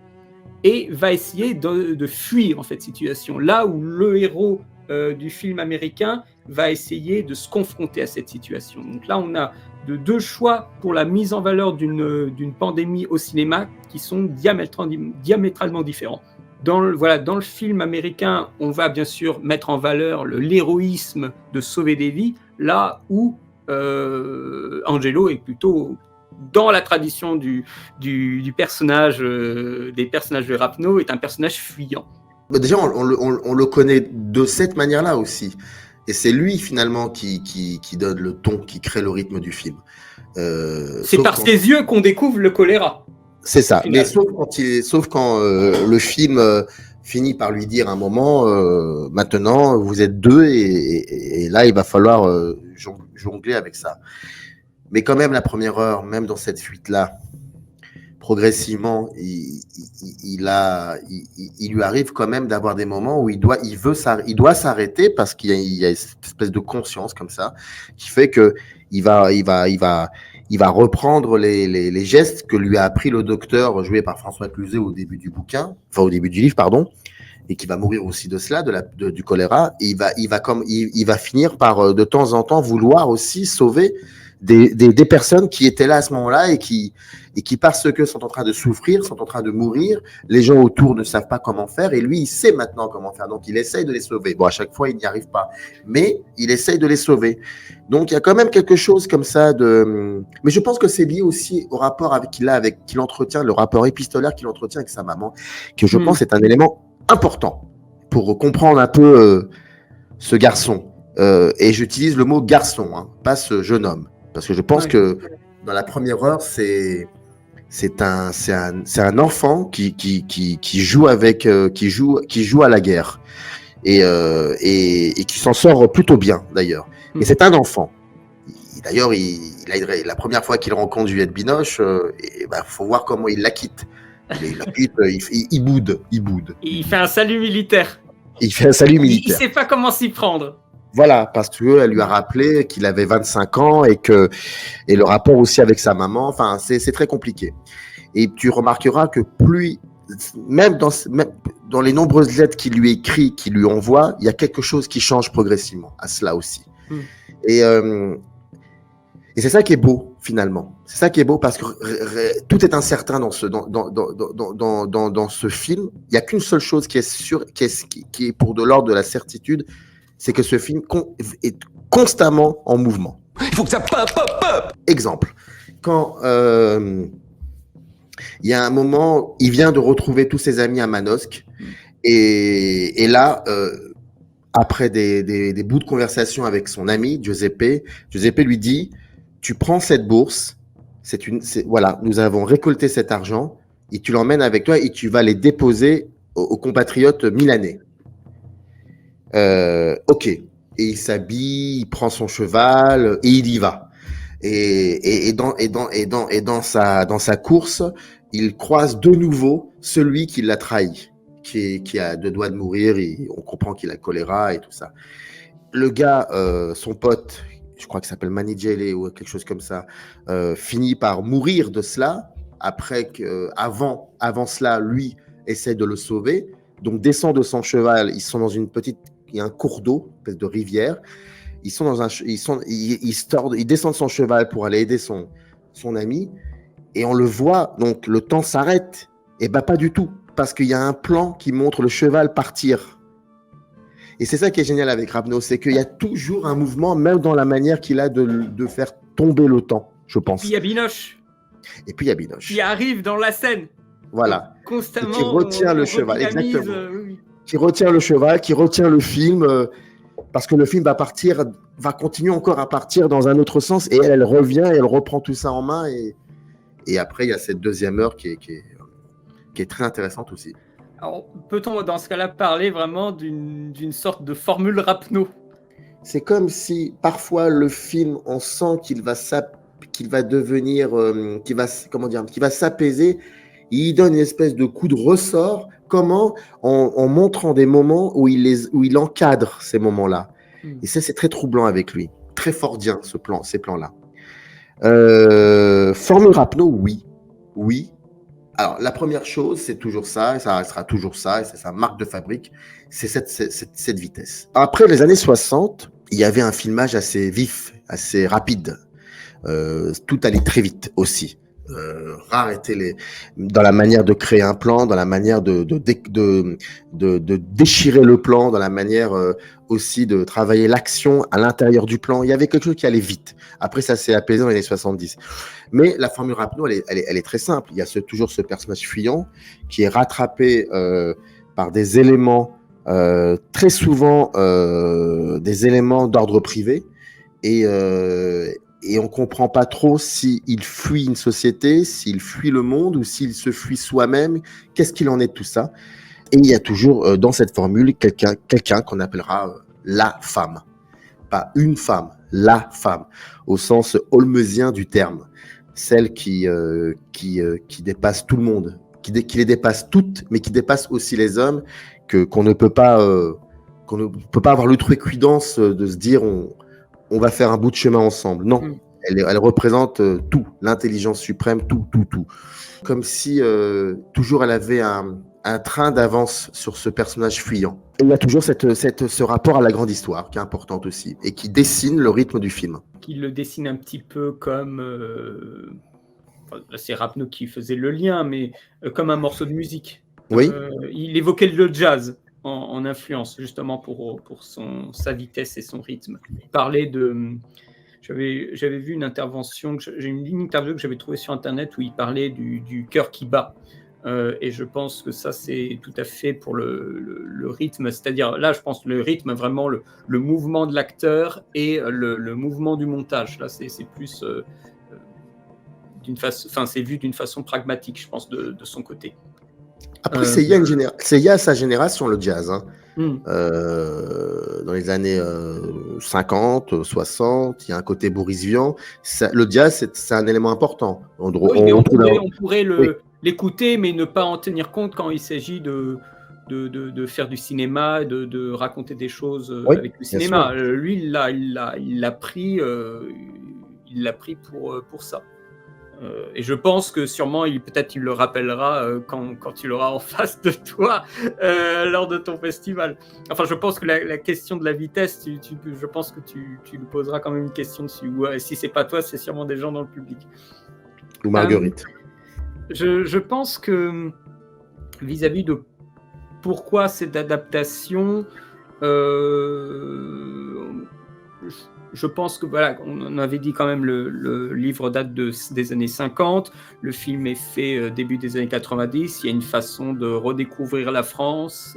et va essayer de fuir en fait cette situation. Là où le héros du film américain va essayer de se confronter à cette situation. Donc là, on a deux choix pour la mise en valeur d'une pandémie au cinéma qui sont diamétralement différents. Dans le film américain, on va bien sûr mettre en valeur l'héroïsme de sauver des vies, là où Angelo est plutôt dans la tradition du personnage, des personnages de Rapneau, est un personnage fuyant. Déjà, on le connaît de cette manière-là aussi. Et c'est lui, finalement, qui donne le ton, qui crée le rythme du film. C'est par ses yeux qu'on découvre le choléra. C'est ça. Mais sauf quand le film finit par lui dire à un moment, maintenant, vous êtes deux, et là, il va falloir jongler avec ça. Mais quand même, la première heure, même dans cette fuite-là, progressivement, il lui arrive quand même d'avoir des moments où il doit s'arrêter parce qu'il y a cette espèce de conscience comme ça qui fait que il va reprendre les gestes que lui a appris le docteur joué par François Cluzet au début du livre, pardon, et qui va mourir aussi de cela, du choléra. Et il va finir par de temps en temps vouloir aussi sauver des personnes qui étaient là à ce moment-là et qui parce que sont en train de souffrir, sont en train de mourir, les gens autour ne savent pas comment faire et lui, il sait maintenant comment faire. Donc, il essaye de les sauver. Bon, à chaque fois, il n'y arrive pas, mais il essaye de les sauver. Donc, il y a quand même quelque chose comme ça mais je pense que c'est lié aussi au rapport qu'il entretient, le rapport épistolaire qu'il entretient avec sa maman, que je pense est un élément important pour comprendre un peu ce garçon. Et j'utilise le mot garçon, pas ce jeune homme. Parce que je pense que dans la première heure, c'est C'est un enfant qui joue avec, qui joue à la guerre et qui s'en sort plutôt bien d'ailleurs. Et c'est un enfant. D'ailleurs, la première fois qu'il rencontre Juliette Binoche, faut voir comment il la quitte. Il boude. Il fait un salut militaire. Il fait un salut militaire. Il sait pas comment s'y prendre. Voilà, parce qu'elle lui a rappelé qu'il avait 25 ans et le rapport aussi avec sa maman, enfin, c'est très compliqué. Et tu remarqueras que même dans les nombreuses lettres qu'il lui écrit, qu'il lui envoie, il y a quelque chose qui change progressivement à cela aussi. Et c'est ça qui est beau, finalement. C'est ça qui est beau parce que tout est incertain dans ce film. Il n'y a qu'une seule chose qui est sûre, qui est pour de l'ordre de la certitude, c'est que ce film est constamment en mouvement. Il faut que ça pop. Exemple, quand il y a un moment, il vient de retrouver tous ses amis à Manosque, et là, après des bouts de conversation avec son ami Giuseppe lui dit: tu prends cette bourse, voilà, nous avons récolté cet argent, et tu l'emmènes avec toi et tu vas les déposer aux compatriotes milanais. Ok. Et il s'habille, il prend son cheval et il y va. Et dans sa course, il croise de nouveau celui qui l'a trahi, qui a deux doigts de mourir. On comprend qu'il a choléra et tout ça. Le gars, son pote, je crois qu'il s'appelle Manigele ou quelque chose comme ça, finit par mourir de cela. Après avant cela, lui essaie de le sauver. Donc descend de son cheval. Ils sont dans il y a un cours d'eau, une espèce de rivière. Ils descendent de son cheval pour aller aider son ami. Et on le voit, donc le temps s'arrête. Et pas du tout, parce qu'il y a un plan qui montre le cheval partir. Et c'est ça qui est génial avec Rapneau, c'est qu'il y a toujours un mouvement, même dans la manière qu'il a de faire tomber le temps, je pense. Et puis il y a Binoche. Qui arrive dans la scène. Voilà. Constamment. Et qui retient le cheval, exactement. Qui retient le cheval, qui retient le film, parce que le film va continuer encore à partir dans un autre sens, et elle revient, et elle reprend tout ça en main, et après il y a cette deuxième heure qui est très intéressante aussi. Alors, peut-on dans ce cas-là parler vraiment d'une sorte de formule Rapneau? C'est comme si parfois le film, on sent qu'il va devenir, qu'il va s'apaiser. Il donne une espèce de coup de ressort. Comment? En montrant des moments où il encadre ces moments-là. Et ça, c'est très troublant avec lui. Très fordien, ces plans-là. Formule Rapneau, oui. Alors, la première chose, c'est toujours ça, et ça restera toujours ça, et c'est sa marque de fabrique, c'est cette vitesse. Après les années 60, il y avait un filmage assez vif, assez rapide. Tout allait très vite aussi. Rare étaient dans la manière de créer un plan, dans la manière de déchirer le plan, dans la manière aussi de travailler l'action à l'intérieur du plan. Il y avait quelque chose qui allait vite. Après, ça s'est apaisé dans les années 70. Mais la formule Rapneau, elle est très simple. Il y a toujours ce personnage fuyant qui est rattrapé par des éléments, très souvent des éléments d'ordre privé, et on comprend pas trop s'il fuit une société, s'il fuit le monde ou s'il se fuit soi-même. Qu'est-ce qu'il en est de tout ça? Et il y a toujours dans cette formule quelqu'un qu'on appellera la femme. Pas une femme, la femme, au sens holmesien du terme. Celle qui dépasse tout le monde, qui les dépasse toutes, mais qui dépasse aussi les hommes, qu'on ne peut pas avoir l'outrecuidance de se dire on va faire un bout de chemin ensemble. Non, elle représente tout, l'intelligence suprême, tout. Comme si toujours elle avait un train d'avance sur ce personnage fuyant. Et il y a toujours ce rapport à la grande histoire qui est importante aussi, et qui dessine le rythme du film. Qui le dessine un petit peu comme... c'est Rapneau qui faisait le lien, mais comme un morceau de musique. Oui. Il évoquait le jazz en influence, justement pour sa vitesse et son rythme. Il parlait de... J'avais vu une intervention, j'ai une interview que j'avais trouvée sur Internet où il parlait du cœur qui bat. Et je pense que ça, c'est tout à fait pour le rythme. C'est-à-dire, là, je pense que le rythme, vraiment, le mouvement de l'acteur et le mouvement du montage. Là, c'est plus c'est vu d'une façon pragmatique, je pense, de son côté. Après, Seiya à sa génération, le jazz. Hein. Hmm. Dans les années 50, 60, il y a un côté Boris Vian. Le jazz, c'est un élément important. On pourrait l'écouter, mais ne pas en tenir compte quand il s'agit de faire du cinéma, de raconter des choses avec le cinéma. Lui, il l'a pris pour ça. Et je pense que sûrement, peut-être il le rappellera quand tu l'auras en face de toi lors de ton festival. Enfin, je pense que la question de la vitesse, je pense que tu lui poseras quand même une question dessus. Ou si c'est pas toi, c'est sûrement des gens dans le public. Ou Marguerite. Je pense que vis-à-vis de pourquoi cette adaptation, je pense que voilà, on avait dit quand même le livre date des années 50, le film est fait début des années 90, il y a une façon de redécouvrir la France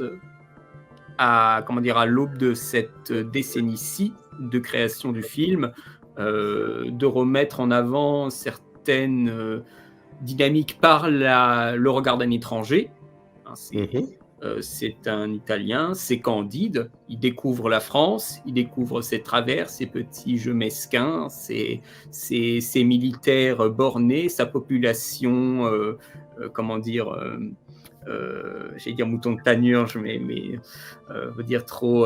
à l'aube de cette décennie-ci de création du film, de remettre en avant certaines dynamiques par le regard d'un étranger. C'est un Italien, c'est Candide, il découvre la France, il découvre ses travers, ses petits jeux mesquins, ses militaires bornés, sa population, j'allais dire mouton de Panurge, mais veut dire trop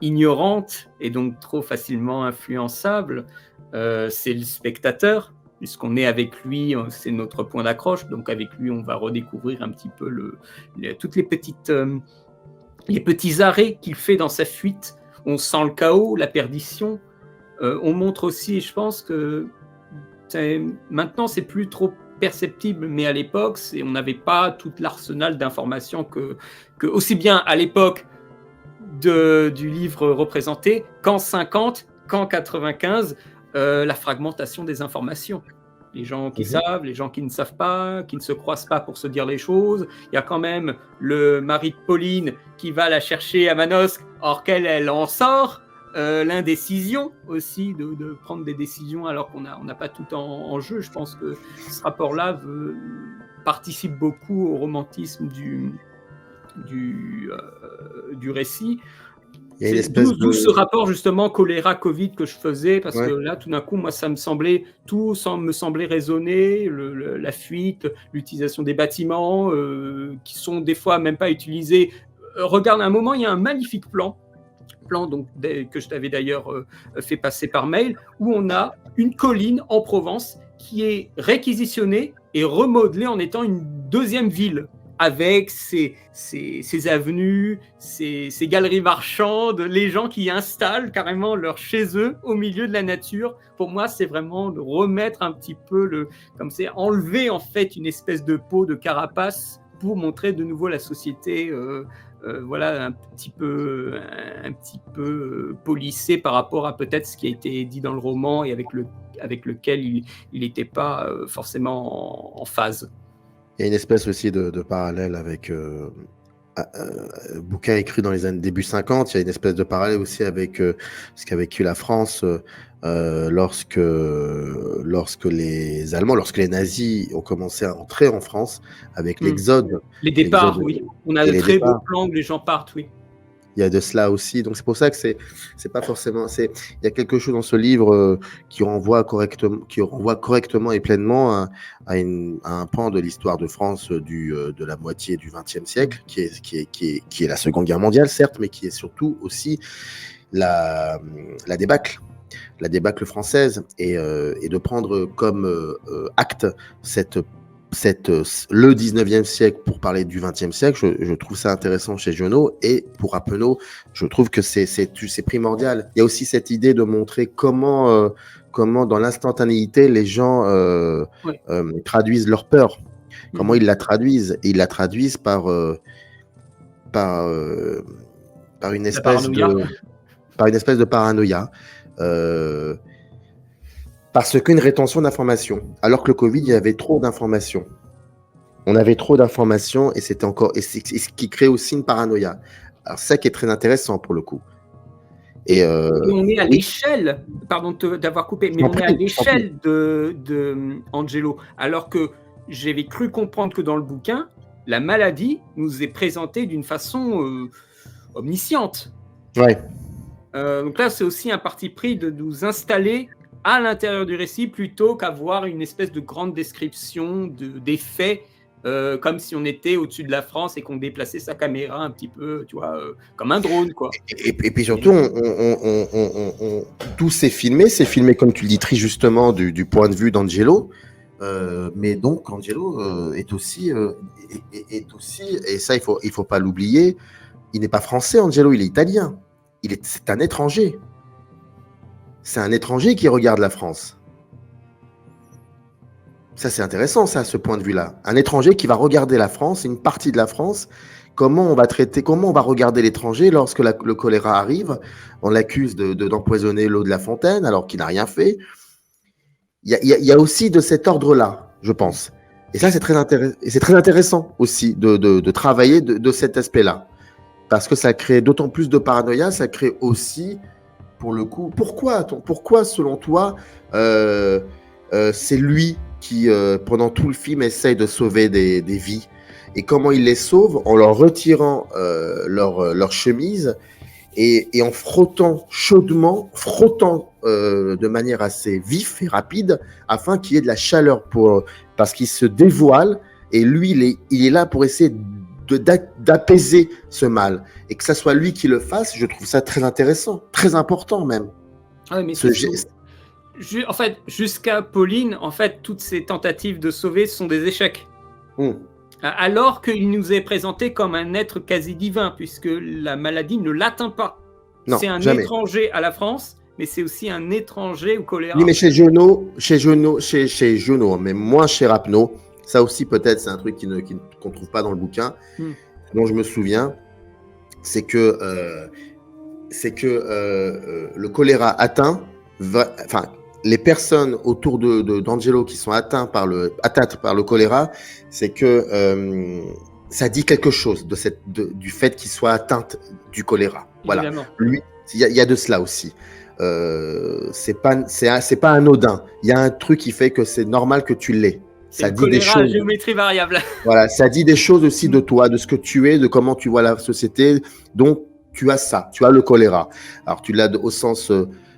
ignorante et donc trop facilement influençable. C'est le spectateur. Puisqu'on est avec lui, c'est notre point d'accroche. Donc avec lui, on va redécouvrir un petit peu toutes les petits arrêts qu'il fait dans sa fuite. On sent le chaos, la perdition. On montre aussi, je pense que maintenant, c'est plus trop perceptible, mais à l'époque, on n'avait pas tout l'arsenal d'informations que aussi bien à l'époque du livre représenté qu'en 50, qu'en 95. La fragmentation des informations. Les gens qui savent, les gens qui ne savent pas, qui ne se croisent pas pour se dire les choses. Il y a quand même le mari de Pauline qui va la chercher à Manosque, or qu'elle en sort. L'indécision aussi, de prendre des décisions alors qu'on n'a pas tout en jeu. Je pense que ce rapport-là participe beaucoup au romantisme du récit. D'où ce rapport justement choléra-Covid que je faisais, parce que là, tout d'un coup, moi, tout me semblait résonner, la fuite, l'utilisation des bâtiments, qui sont des fois même pas utilisés. Regarde, à un moment, il y a un magnifique plan donc, que je t'avais d'ailleurs fait passer par mail, où on a une colline en Provence qui est réquisitionnée et remodelée en étant une deuxième ville, avec ses avenues, ses galeries marchandes, les gens qui installent carrément leur chez eux au milieu de la nature. Pour moi, c'est vraiment de remettre un petit peu comme c'est enlever en fait une espèce de peau, de carapace pour montrer de nouveau la société, un petit peu polissée par rapport à peut-être ce qui a été dit dans le roman et avec lequel il n'était pas forcément en phase. Il y a une espèce aussi de parallèle avec bouquin écrit dans les années début 50. Il y a une espèce de parallèle aussi avec ce qu'a vécu la France lorsque les Allemands, lorsque les nazis ont commencé à entrer en France avec l'exode. Les départs, oui. On a de très beaux plans où les gens partent, oui. Il y a de cela aussi. Donc, c'est pour ça que c'est pas forcément... Il y a quelque chose dans ce livre qui renvoie correctement et pleinement à un pan de l'histoire de France de la moitié du XXe siècle, qui est la Seconde Guerre mondiale, certes, mais qui est surtout aussi la débâcle française, et de prendre comme acte le 19e siècle pour parler du 20e siècle. Je trouve ça intéressant chez Giono, et pour Rappeneau, je trouve que c'est primordial. Il y a aussi cette idée de montrer comment dans l'instantanéité les gens traduisent leur peur, comment ils la traduisent, et ils la traduisent par une espèce de paranoïa. Parce qu'une rétention d'informations. Alors que le Covid, il y avait trop d'informations. On avait trop d'informations, et c'est ce qui crée aussi une paranoïa. Alors ça qui est très intéressant pour le coup. Et Et on est à oui, l'échelle, pardon d'avoir coupé, mais j'en on est à prie, j'en prie. l'échelle de Angelo. Alors que j'avais cru comprendre que dans le bouquin, la maladie nous est présentée d'une façon omnisciente. Ouais. Donc là, c'est aussi un parti pris de nous installer à l'intérieur du récit plutôt qu'avoir une espèce de grande description des faits, comme si on était au-dessus de la France et qu'on déplaçait sa caméra un petit peu, tu vois, comme un drone, quoi. Et puis surtout, tout c'est filmé comme tu le dis très justement du point de vue d'Angelo. Mais donc Angelo est aussi, et ça il faut pas l'oublier, il n'est pas français, Angelo, il est italien. C'est un étranger. C'est un étranger qui regarde la France. Ça, c'est intéressant, ça, ce point de vue-là. Un étranger qui va regarder la France, une partie de la France. Comment on va regarder l'étranger lorsque le choléra arrive? On l'accuse d'empoisonner l'eau de la fontaine alors qu'il n'a rien fait. Il y a aussi de cet ordre-là, je pense. Et ça, c'est très intéressant aussi de travailler de cet aspect-là. Parce que ça crée d'autant plus de paranoïa, ça crée aussi, pour le coup, pourquoi selon toi, c'est lui qui, pendant tout le film, essaye de sauver des vies? Et comment il les sauve? En leur retirant leur chemise et en frottant de manière assez vive et rapide, afin qu'il y ait de la chaleur, parce qu'il se dévoile, et lui, il est là pour essayer d'apaiser ce mal. Et que ça soit lui qui le fasse, je trouve ça très intéressant, très important même. Ah, mais Ce geste. en fait, jusqu'à Pauline, en fait, toutes ces tentatives de sauver sont des échecs. Alors qu'il nous est présenté comme un être quasi divin, puisque la maladie ne l'atteint pas. Non, c'est un jamais. étranger à la France, mais c'est aussi un étranger au choléra. Oui, mais chez Jono, mais moins chez Rapno, ça aussi peut-être c'est un truc qu'on ne trouve pas dans le bouquin, dont je me souviens, c'est que le choléra atteint, les personnes autour d'Angelo qui sont atteintes par le choléra, c'est que ça dit quelque chose du fait qu'il soit atteinte du choléra. Voilà. Évidemment. Lui, il y a de cela aussi. C'est pas anodin. Il y a un truc qui fait que c'est normal que tu l'aies. Ça dit des choses. Géométrie variable. Voilà, ça dit des choses aussi de toi, de ce que tu es, de comment tu vois la société. Donc, tu as ça, tu as le choléra. Alors, tu l'as au sens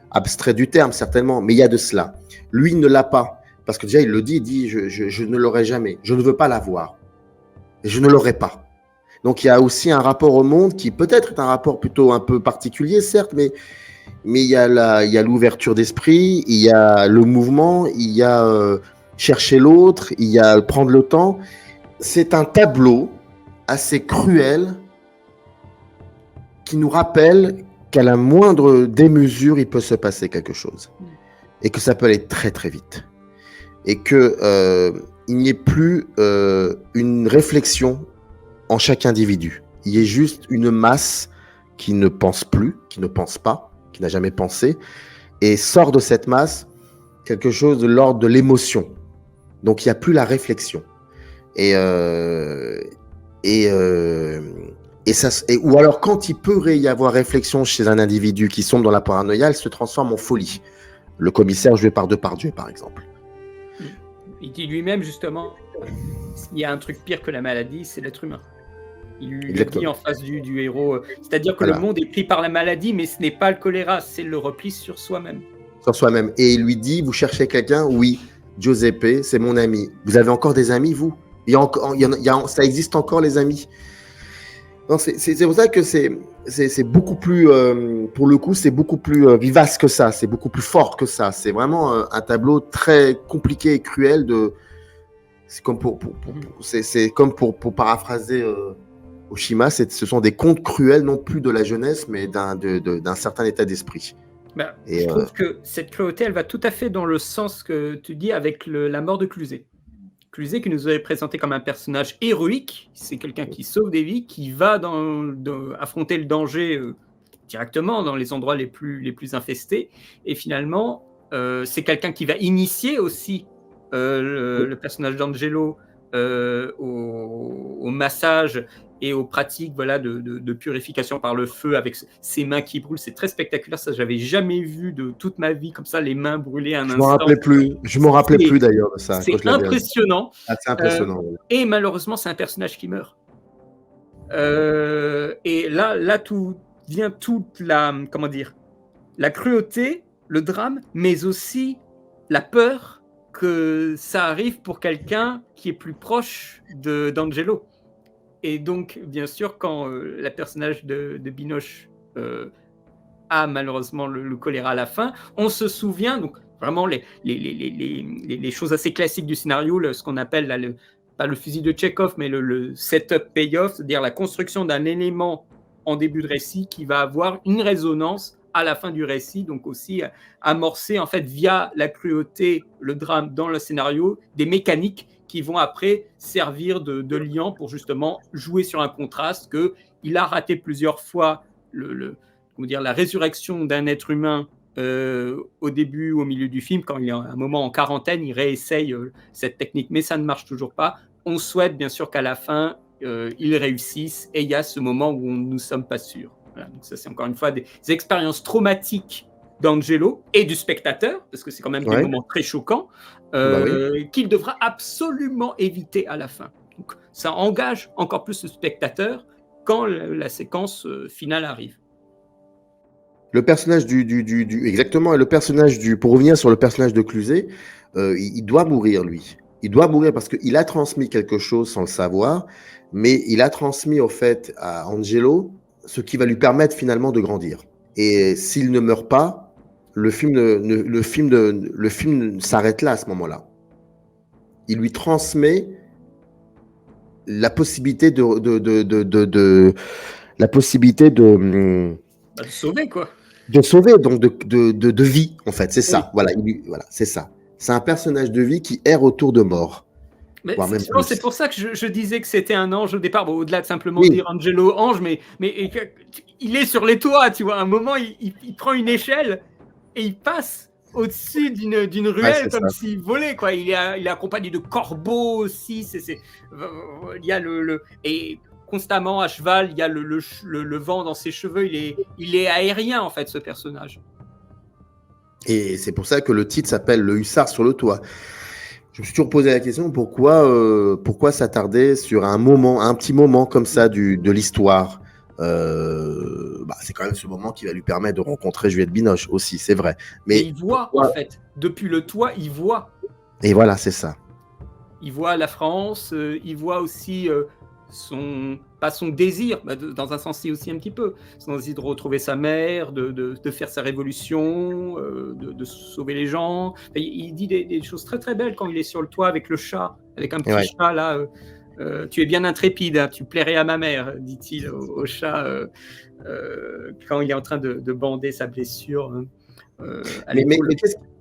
abstrait du terme, certainement, mais il y a de cela. Lui, il ne l'a pas. Parce que déjà, il le dit, je ne l'aurai jamais. Je ne veux pas l'avoir. Et je ne l'aurai pas. Donc, il y a aussi un rapport au monde qui peut-être est un rapport plutôt un peu particulier, certes, mais il y a l'ouverture d'esprit, il y a le mouvement, il y a chercher l'autre, il y a prendre le temps. C'est un tableau assez cruel qui nous rappelle qu'à la moindre démesure, il peut se passer quelque chose. Et que ça peut aller très très vite. Et qu'il n'y ait plus une réflexion en chaque individu. Il y ait juste une masse qui ne pense plus, qui ne pense pas, qui n'a jamais pensé, et sort de cette masse quelque chose de l'ordre de l'émotion. Donc il n'y a plus la réflexion. Ou alors quand il peut y avoir réflexion chez un individu qui sombre dans la paranoïa, elle se transforme en folie. Le commissaire joué par Depardieu, par exemple. Il dit lui-même, justement, il y a un truc pire que la maladie, c'est l'être humain. Il le dit en face du héros. C'est-à-dire que le monde est pris par la maladie, mais ce n'est pas le choléra, c'est le repli sur soi-même. Sur soi-même. Et il lui dit, vous cherchez quelqu'un? Oui, Giuseppe, c'est mon ami. Vous avez encore des amis, vous? Ça existe encore, les amis? Non, c'est pour ça que c'est beaucoup plus, pour le coup, c'est beaucoup plus vivace que ça, c'est beaucoup plus fort que ça. C'est vraiment un tableau très compliqué et cruel. C'est comme pour paraphraser Oshima, ce sont des contes cruels, non plus de la jeunesse, mais d'un certain état d'esprit. Je trouve que cette cruauté, elle va tout à fait dans le sens que tu dis avec la mort de Cluzet. Cluzet qui nous avait présenté comme un personnage héroïque, c'est quelqu'un qui sauve des vies, qui va affronter le danger directement dans les endroits les plus infestés, et finalement, c'est quelqu'un qui va initier aussi le personnage d'Angelo au massage et aux pratiques voilà, de purification par le feu avec ses mains qui brûlent. C'est très spectaculaire, ça j'avais jamais vu de toute ma vie, comme ça, les mains brûlées un instant. Je m'en rappelais plus d'ailleurs de ça. C'est impressionnant. C'est impressionnant. Et malheureusement, c'est un personnage qui meurt. Et là, tout vient toute la, comment dire, la cruauté, le drame, mais aussi la peur que ça arrive pour quelqu'un qui est plus proche d'Angelo. Et donc, bien sûr, quand le personnage de Binoche a malheureusement le choléra à la fin, on se souvient, donc vraiment les choses assez classiques du scénario, ce qu'on appelle là, pas le fusil de Tchekhov, mais le setup payoff, c'est-à-dire la construction d'un élément en début de récit qui va avoir une résonance à la fin du récit, donc aussi amorcer en fait via la cruauté, le drame dans le scénario, des mécaniques qui vont après servir de liant pour justement jouer sur un contraste qu'il a raté plusieurs fois la résurrection d'un être humain au début ou au milieu du film, quand il est à un moment en quarantaine, il réessaye cette technique, mais ça ne marche toujours pas. On souhaite bien sûr qu'à la fin, il réussisse, et il y a ce moment où nous ne sommes pas sûrs. Voilà, donc ça, c'est encore une fois des expériences traumatiques d'Angelo et du spectateur, parce que c'est quand même des moments très choquants, qu'il devra absolument éviter à la fin. Donc, ça engage encore plus le spectateur quand la séquence finale arrive. Le personnage exactement, et le personnage pour revenir sur le personnage de Cluzet, il doit mourir, lui. Il doit mourir parce qu'il a transmis quelque chose sans le savoir, mais il a transmis au fait à Angelo ce qui va lui permettre finalement de grandir. Et s'il ne meurt pas, le film s'arrête là à ce moment-là. Il lui transmet la possibilité de sauver, quoi. De sauver, donc de vie, en fait. C'est ça. Voilà, c'est ça. C'est un personnage de vie qui erre autour de mort. C'est pour ça que je disais que c'était un ange au départ, bon, au-delà de simplement dire Angelo ange, mais il est sur les toits, tu vois. À un moment, il prend une échelle et il passe au-dessus d'une ruelle comme s'il volait, quoi. Il est accompagné de corbeaux aussi. Il y a et constamment à cheval, il y a le vent dans ses cheveux. Il est aérien, en fait, ce personnage. Et c'est pour ça que le titre s'appelle Le Hussard sur le toit. Je me suis toujours posé la question, pourquoi s'attarder sur un petit moment comme ça de l'histoire. C'est quand même ce moment qui va lui permettre de rencontrer Juliette Binoche aussi, c'est vrai. Mais il voit, en fait, depuis le toit, il voit. Et voilà, c'est ça. Il voit la France, il voit aussi pas son désir, dans un sens aussi un petit peu, son désir de retrouver sa mère, de faire sa révolution, de sauver les gens. Il dit des choses très très belles quand il est sur le toit avec le chat, avec un petit chat là. Tu es bien intrépide, hein, tu plairais à ma mère, dit-il au chat quand il est en train de bander sa blessure. Mais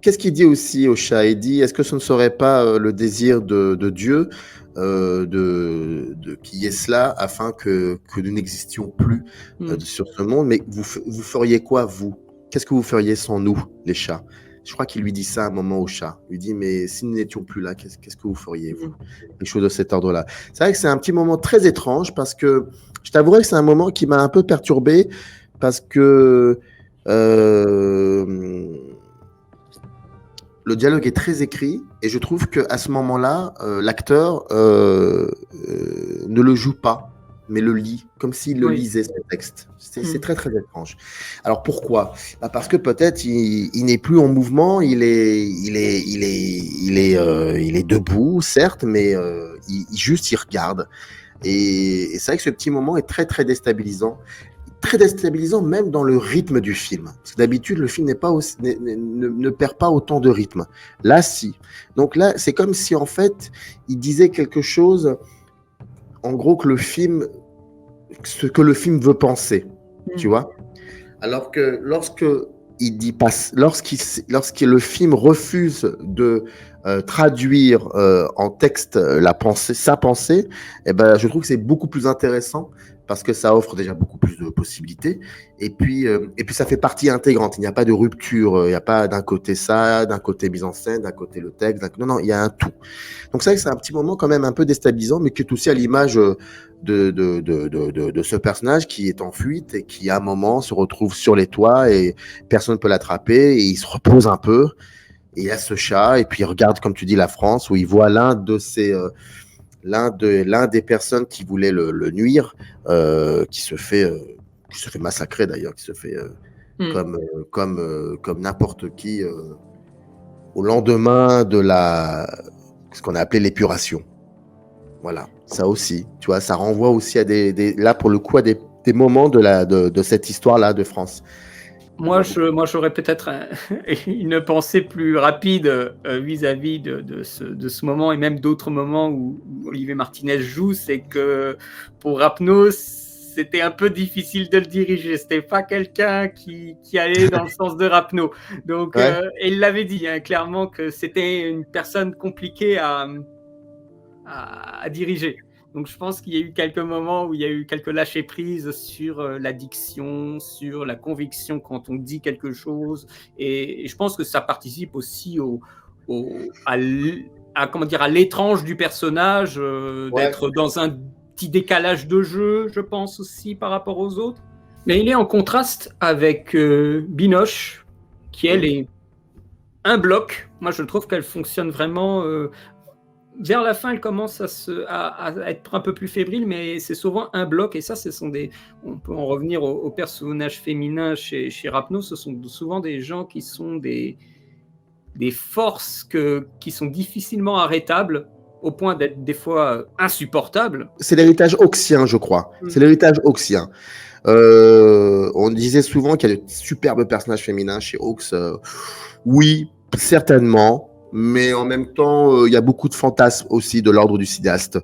qu'est-ce qu'il dit aussi au chat? Il dit, est-ce que ce ne serait pas le désir de Dieu qui est cela afin que nous n'existions plus sur ce monde? Mais vous feriez quoi, vous? Qu'est-ce que vous feriez sans nous, les chats? Je crois qu'il lui dit ça à un moment au chat. Il lui dit, mais si nous n'étions plus là, qu'est-ce que vous feriez, vous? Des choses de cet ordre-là. C'est vrai que c'est un petit moment très étrange parce que je t'avouerai que c'est un moment qui m'a un peu perturbé parce que le dialogue est très écrit et je trouve qu'à ce moment-là, l'acteur ne le joue pas, mais le lit, comme s'il le lisait, ce texte. C'est très, très étrange. Alors, pourquoi? Parce que peut-être il n'est plus en mouvement, il est debout, certes, mais juste il regarde. Et c'est vrai que ce petit moment est très, très déstabilisant. Très déstabilisant même dans le rythme du film. Parce que d'habitude, le film ne perd pas autant de rythme. Là, si. Donc là, c'est comme si, en fait, il disait quelque chose, en gros, ce que le film veut penser. Tu vois? Alors que lorsque le film refuse de traduire en texte sa pensée, eh ben, je trouve que c'est beaucoup plus intéressant parce que ça offre déjà beaucoup plus de possibilités. Et puis ça fait partie intégrante. Il n'y a pas de rupture. Il n'y a pas d'un côté ça, d'un côté mise en scène, d'un côté le texte. Non, il y a un tout. Donc c'est vrai que c'est un petit moment quand même un peu déstabilisant, mais qui est aussi à l'image de ce personnage qui est en fuite et qui, à un moment, se retrouve sur les toits et personne ne peut l'attraper et il se repose un peu. Et il y a ce chat et puis il regarde, comme tu dis, la France, où il voit l'un des personnes qui voulait le nuire, qui se fait massacrer d'ailleurs, qui se fait comme n'importe qui au lendemain de ce qu'on a appelé l'épuration. Voilà, ça aussi, tu vois, ça renvoie aussi à là pour le coup à des moments de cette histoire-là de France. Moi, j'aurais peut-être une pensée plus rapide vis-à-vis de ce moment et même d'autres moments où Olivier Martinez joue, c'est que pour Rapneau, c'était un peu difficile de le diriger. C'était pas quelqu'un qui allait dans le sens de Rapneau. Donc, Ouais. il l'avait dit clairement que c'était une personne compliquée à diriger. Donc je pense qu'il y a eu quelques moments où il y a eu quelques lâcher prises sur l'addiction, sur la conviction quand on dit quelque chose. Et je pense que ça participe aussi à l'étrange du personnage, d'être dans un petit décalage de jeu, je pense aussi, par rapport aux autres. Mais il est en contraste avec Binoche, qui elle est un bloc. Moi je trouve qu'elle fonctionne vraiment... vers la fin, elle commence à être un peu plus fébrile, mais c'est souvent un bloc. Et ça, on peut en revenir aux personnages féminins chez Rapneau. Ce sont souvent des gens qui sont des forces qui sont difficilement arrêtables, au point d'être des fois insupportables. C'est l'héritage auxien, je crois. C'est l'héritage auxien. On disait souvent qu'il y a de superbes personnages féminins chez Hawks. Oui, certainement. Mais en même temps, il y a beaucoup de fantasmes aussi de l'ordre du cinéaste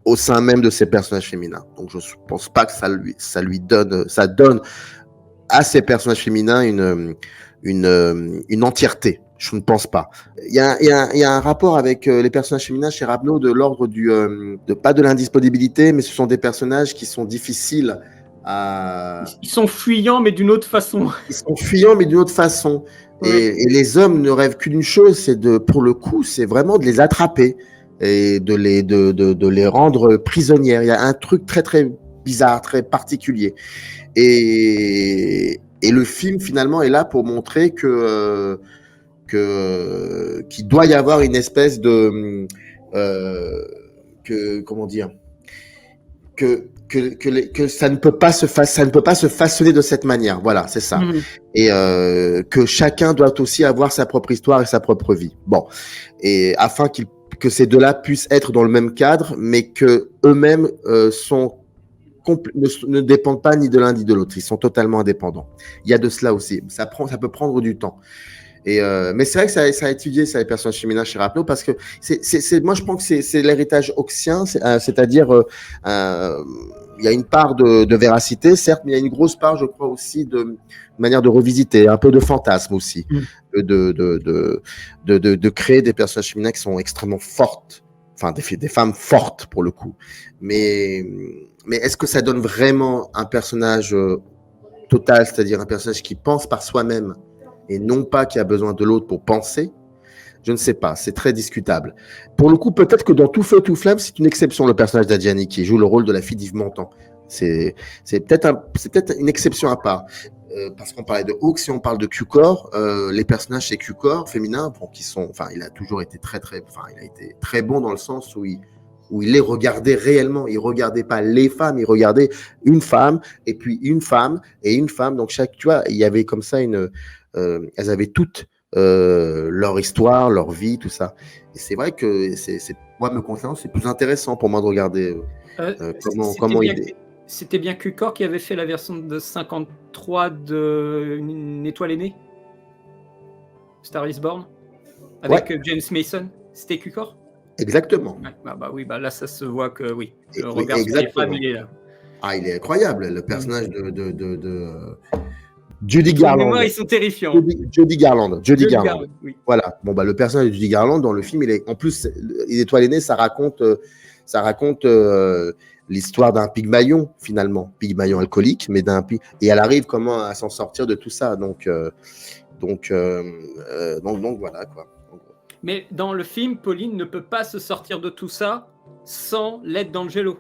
au sein même de ces personnages féminins. Donc, je ne pense pas que ça donne à ces personnages féminins une entièreté. Je ne pense pas. Il y a un rapport avec les personnages féminins chez Rapneau de l'ordre pas de l'indisponibilité, mais ce sont des personnages qui sont difficiles à... Ils sont fuyants, mais d'une autre façon. Ils sont fuyants, mais d'une autre façon. Et les hommes ne rêvent qu'une chose, pour le coup, c'est vraiment de les attraper et de les rendre prisonnières. Il y a un truc très, très bizarre, très particulier. Et le film, finalement, est là pour montrer qu'il doit y avoir une espèce de... comment dire, que ça ne peut pas se façonner de cette manière. Voilà, c'est ça. Et que chacun doit aussi avoir sa propre histoire et sa propre vie. Bon, et afin que ces deux-là puissent être dans le même cadre, mais que eux-mêmes ne dépendent pas ni de l'un ni de l'autre. Ils sont totalement indépendants. Il y a de cela aussi. Ça peut prendre du temps. Mais c'est vrai que ça a étudié ça, les personnages féminins chez Rapneau, parce que moi je pense que c'est l'héritage auxien, c'est-à-dire il y a une part de véracité, certes, mais il y a une grosse part, je crois, aussi de manière de revisiter, un peu de fantasme aussi, de créer des personnages féminins qui sont extrêmement fortes, enfin des femmes fortes pour le coup. Mais est-ce que ça donne vraiment un personnage total, c'est-à-dire un personnage qui pense par soi-même et non pas qui a besoin de l'autre pour penser? Je ne sais pas, c'est très discutable. Pour le coup, peut-être que dans Tout feu, tout flamme, c'est une exception, le personnage d'Adjani, qui joue le rôle de la fille d'Yves Montand. C'est peut-être une exception à part. Parce qu'on parlait de Hawk, si on parle de Q-Core, les personnages chez Q-Core féminins, il a toujours été il a été très bon dans le sens où il les regardait réellement. Il regardait pas les femmes, il regardait une femme, et puis une femme, et une femme. Donc tu vois, il y avait comme ça elles avaient toutes leur histoire, leur vie, tout ça. Et c'est vrai que moi, me concernant, c'est plus intéressant pour moi de regarder comment il... C'était bien Q-Core qui avait fait la version de 53 de Une étoile aînée, Star is Born, avec James Mason. C'était Q-Core? Exactement. Oui, là, ça se voit que oui. Le regard sur les femmes, il est là. Ah, il est incroyable, le personnage de Judy Garland. Ils sont terrifiants. Judy Garland. Oui. Voilà. Bon, le personnage de Judy Garland dans le film, en plus, Une étoile aînée, ça raconte l'histoire d'un Pygmalion, finalement. Pygmalion alcoolique, mais et elle arrive comment à s'en sortir de tout ça. Donc voilà, quoi. Mais dans le film, Pauline ne peut pas se sortir de tout ça sans l'aide d'Angelo.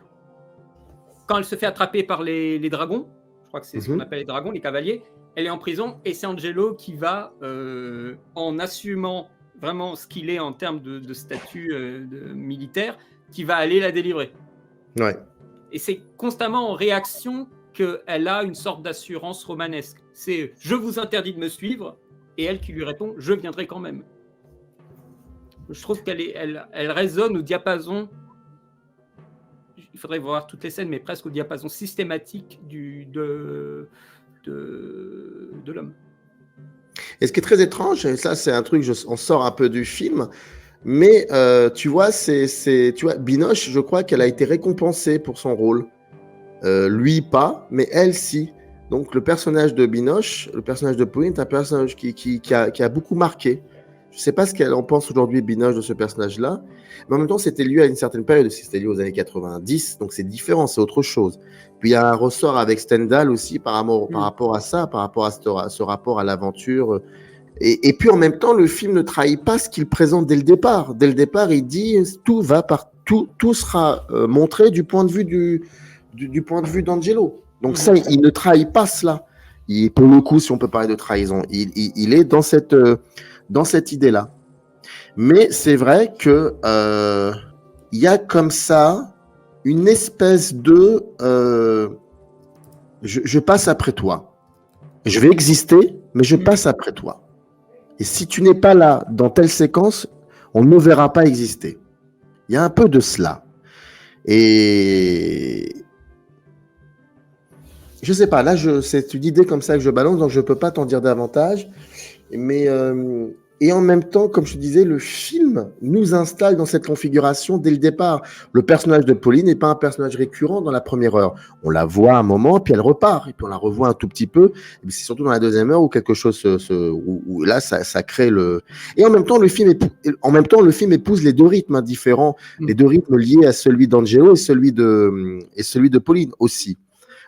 Quand elle se fait attraper par les dragons, je crois que c'est ce qu'on appelle les dragons, les cavaliers, elle est en prison et c'est Angelo qui va, en assumant vraiment ce qu'il est en termes de statut militaire, qui va aller la délivrer. Ouais. Et c'est constamment en réaction qu'elle a une sorte d'assurance romanesque. C'est « je vous interdis de me suivre » et elle qui lui répond « je viendrai quand même ». Je trouve qu'elle résonne au diapason, il faudrait voir toutes les scènes, mais presque au diapason systématique de l'homme. Et ce qui est très étrange, et ça c'est un truc, on sort un peu du film, mais tu vois, tu vois, Binoche, je crois qu'elle a été récompensée pour son rôle. Lui pas, mais elle si. Donc le personnage de Binoche, le personnage de Pauline, est un personnage qui a beaucoup marqué. Je ne sais pas ce qu'elle en pense aujourd'hui, Binoche, de ce personnage-là, mais en même temps, c'était lié à une certaine période, c'était lié aux années 90, donc c'est différent, c'est autre chose. Puis il y a un ressort avec Stendhal aussi par rapport à ça, par rapport à ce rapport à l'aventure. Et puis en même temps, le film ne trahit pas ce qu'il présente dès le départ. Dès le départ, il dit tout sera montré du point de vue du point de vue d'Angelo. Donc ça, il ne trahit pas cela. Pour le coup, si on peut parler de trahison, il est dans cette idée-là. Mais c'est vrai que il y a comme ça une espèce de je passe après toi. Je vais exister, mais je passe après toi. Et si tu n'es pas là dans telle séquence, on ne me verra pas exister. Il y a un peu de cela. Et je sais pas, là, c'est une idée comme ça que je balance, donc je peux pas t'en dire davantage. Mais et en même temps, comme je te disais, le film nous installe dans cette configuration dès le départ. Le personnage de Pauline n'est pas un personnage récurrent dans la première heure. On la voit un moment, puis elle repart, et puis on la revoit un tout petit peu. Et c'est surtout dans la deuxième heure où quelque chose où là, ça crée le. Et en même temps, le film épouse les deux rythmes différents, les deux rythmes liés à celui d'Angelo et celui de Pauline aussi.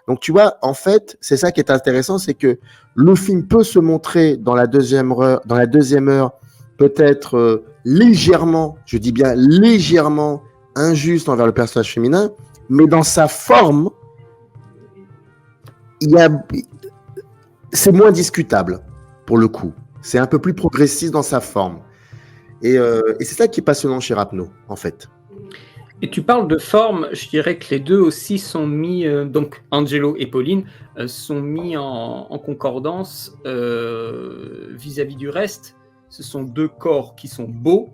Donc, tu vois, en fait, c'est ça qui est intéressant, c'est que le film peut se montrer dans la deuxième heure, peut-être légèrement, je dis bien légèrement injuste envers le personnage féminin, mais dans sa forme, c'est moins discutable, pour le coup. C'est un peu plus progressiste dans sa forme. Et c'est ça qui est passionnant chez Rapneau, en fait. Et tu parles de forme, je dirais que les deux aussi sont mis, donc Angelo et Pauline, sont mis en concordance vis-à-vis du reste. Ce sont deux corps qui sont beaux,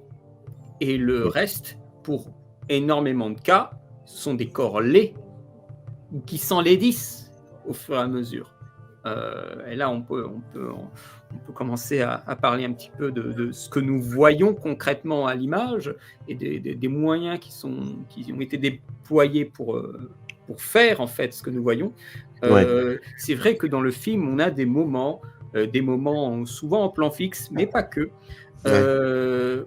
et le reste, pour énormément de cas, ce sont des corps laids, qui s'enlaidissent au fur et à mesure. Et là, on peut commencer à parler un petit peu de ce que nous voyons concrètement à l'image et des moyens qui ont été déployés pour faire en fait ce que nous voyons. C'est vrai que dans le film, on a des moments souvent en plan fixe, mais pas que,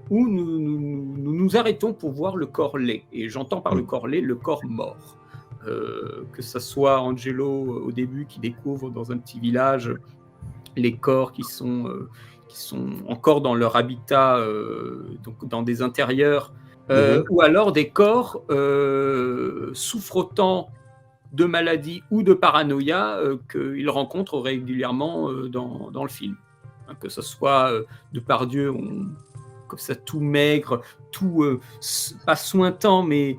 où nous arrêtons pour voir le corps laid. Et j'entends par le corps laid le corps mort. Que ce soit Angelo au début qui découvre dans un petit village les corps qui sont encore dans leur habitat, donc dans des intérieurs, ou alors des corps souffrant de maladies ou de paranoïa qu'ils rencontrent régulièrement dans le film. Que ce soit Depardieu, comme ça tout maigre, tout pas sointant, mais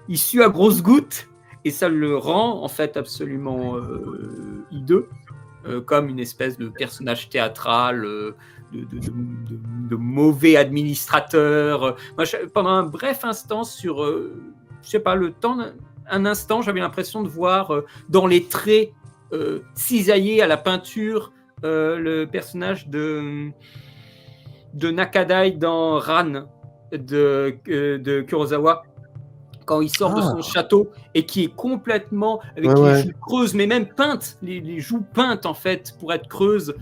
issu à grosses gouttes, et ça le rend en fait absolument hideux. Comme une espèce de personnage théâtral, de mauvais administrateur. Moi, pendant un bref instant, sur, je sais pas, le temps un instant, j'avais l'impression de voir dans les traits cisaillés à la peinture le personnage de Nakadai dans Ran de Kurosawa. Quand il sort de son château et qui est complètement avec les joues creuses, mais même peintes, les joues peintes en fait pour être creuses,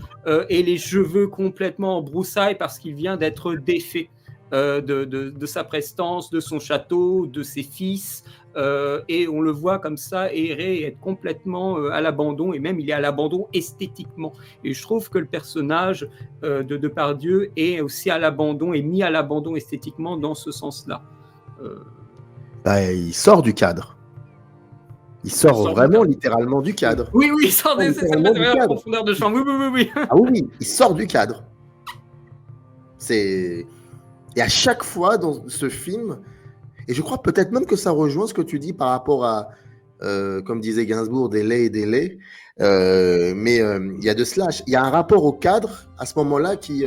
et les cheveux complètement en broussailles parce qu'il vient d'être défait. de sa prestance, de son château, de ses fils, et on le voit comme ça errer et être complètement à l'abandon, et même il est à l'abandon esthétiquement. Et je trouve que le personnage de Depardieu est aussi à l'abandon, et mis à l'abandon esthétiquement dans ce sens-là. Il sort du cadre. Il sort vraiment littéralement du cadre. Oui, il sort des profondeurs de champ. Oui. Ah oui, il sort du cadre. Et à chaque fois dans ce film, et je crois peut-être même que ça rejoint ce que tu dis par rapport à, comme disait Gainsbourg, des laits et des laits. Mais il y a de cela. Il y a un rapport au cadre à ce moment-là qui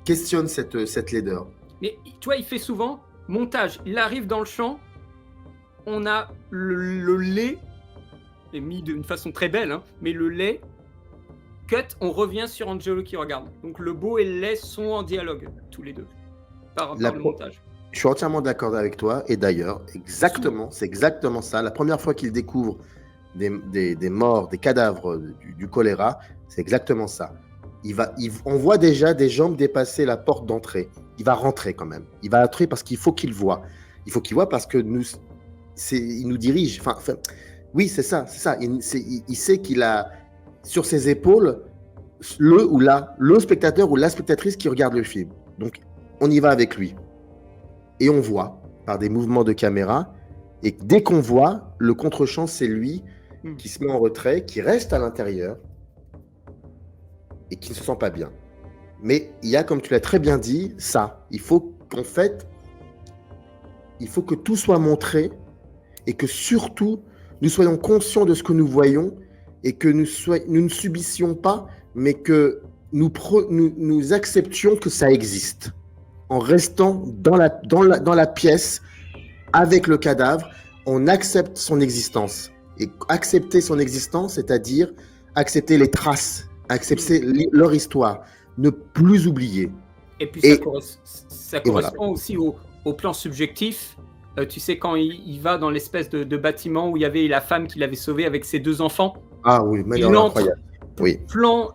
questionne cette laideur. Mais tu vois, il fait souvent montage. Il arrive dans le champ, on a le lait, est mis d'une façon très belle, hein, mais le lait, cut, on revient sur Angelo qui regarde. Donc le beau et le lait sont en dialogue, tous les deux, par le montage. Je suis entièrement d'accord avec toi, et d'ailleurs, c'est exactement ça. La première fois qu'il découvre des morts, des cadavres du choléra, c'est exactement ça. On voit déjà des jambes dépasser la porte d'entrée. Il va rentrer quand même. Il va entrer parce qu'il faut qu'il voit. Il faut qu'il voit parce que il nous dirige. Oui, c'est ça. Il sait qu'il a sur ses épaules le spectateur ou la spectatrice qui regarde le film. Donc, on y va avec lui. Et on voit, par des mouvements de caméra, et dès qu'on voit, le contre-champ, c'est lui qui se met en retrait, qui reste à l'intérieur, et qui ne se sent pas bien. Mais il y a, comme tu l'as très bien dit, ça. Il faut que tout soit montré, et que surtout, nous soyons conscients de ce que nous voyons, et que nous ne subissions pas, mais que nous acceptions que ça existe, en restant dans la pièce, avec le cadavre, on accepte son existence. Et accepter son existence, c'est-à-dire accepter les traces, accepter leur histoire, ne plus oublier. Et puis ça correspond aussi au plan subjectif. Tu sais, quand il va dans l'espèce de bâtiment où il y avait la femme qu'il avait sauvée avec ses 2 enfants. Ah oui, mais incroyable. Oui. Plan,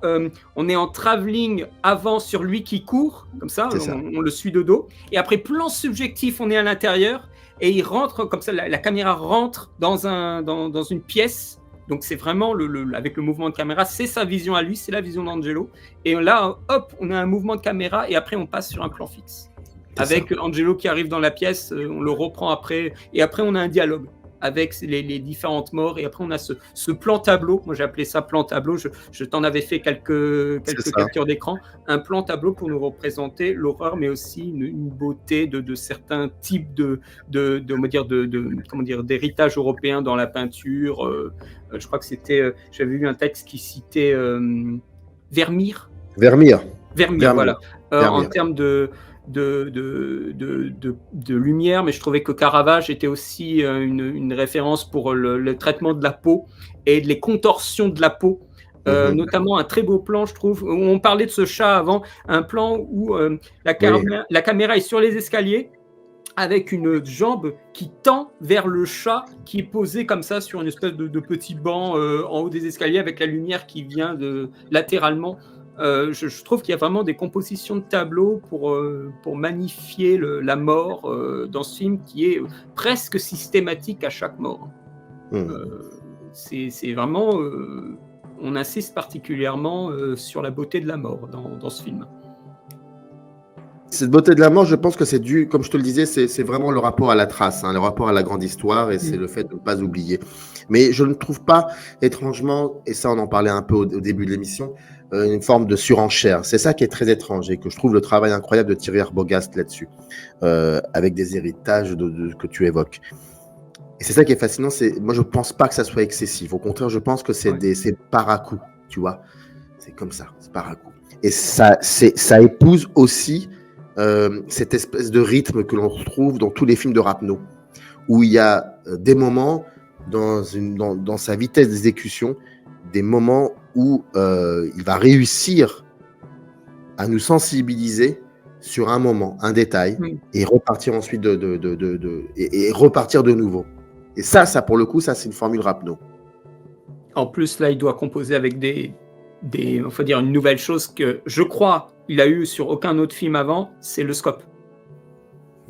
on est en travelling avant sur lui qui court, comme ça, on le suit de dos. Et après, plan subjectif, on est à l'intérieur et il rentre, comme ça, la caméra rentre dans une pièce. Donc c'est vraiment, avec le mouvement de caméra, c'est sa vision à lui, c'est la vision d'Angelo. Et là, hop, on a un mouvement de caméra et après, on passe sur un plan fixe. Avec Angelo qui arrive dans la pièce, on le reprend après. Et après, on a un dialogue avec les différentes morts, et après on a ce plan tableau. Moi j'ai appelé ça plan tableau, je t'en avais fait quelques captures d'écran, un plan tableau pour nous représenter l'horreur, mais aussi une beauté de certains types d'héritage européen dans la peinture. Je crois que c'était, j'avais vu un texte qui citait Vermeer, voilà. En termes de lumière, mais je trouvais que Caravage était aussi une référence pour le traitement de la peau et les contorsions de la peau, notamment un très beau plan, je trouve, où on parlait de ce chat avant, un plan où la caméra est sur les escaliers avec une jambe qui tend vers le chat qui est posé comme ça sur une espèce de petit banc en haut des escaliers avec la lumière qui vient latéralement. Je trouve qu'il y a vraiment des compositions de tableaux pour magnifier la mort dans ce film qui est presque systématique à chaque mort. C'est vraiment... on insiste particulièrement sur la beauté de la mort dans ce film. Cette beauté de la mort, je pense que c'est dû, comme je te le disais, c'est vraiment le rapport à la trace, le rapport à la grande histoire, et c'est le fait de ne pas oublier. Mais je ne trouve pas, étrangement, et ça on en parlait un peu au début de l'émission, une forme de surenchère. C'est ça qui est très étrange, et que je trouve le travail incroyable de Thierry Arbogast là-dessus, avec des héritages que tu évoques. Et c'est ça qui est fascinant, moi je ne pense pas que ça soit excessif. Au contraire, je pense que c'est par à coup, tu vois. C'est comme ça, c'est par à coup. Et ça épouse aussi cette espèce de rythme que l'on retrouve dans tous les films de Rapneau, où il y a des moments dans sa vitesse d'exécution, des moments où il va réussir à nous sensibiliser sur un moment, un détail, et repartir ensuite et repartir de nouveau. Et ça pour le coup, ça c'est une formule Rapneau. En plus, là, il doit composer avec il faut dire une nouvelle chose que je crois il a eu sur aucun autre film avant, c'est le scope.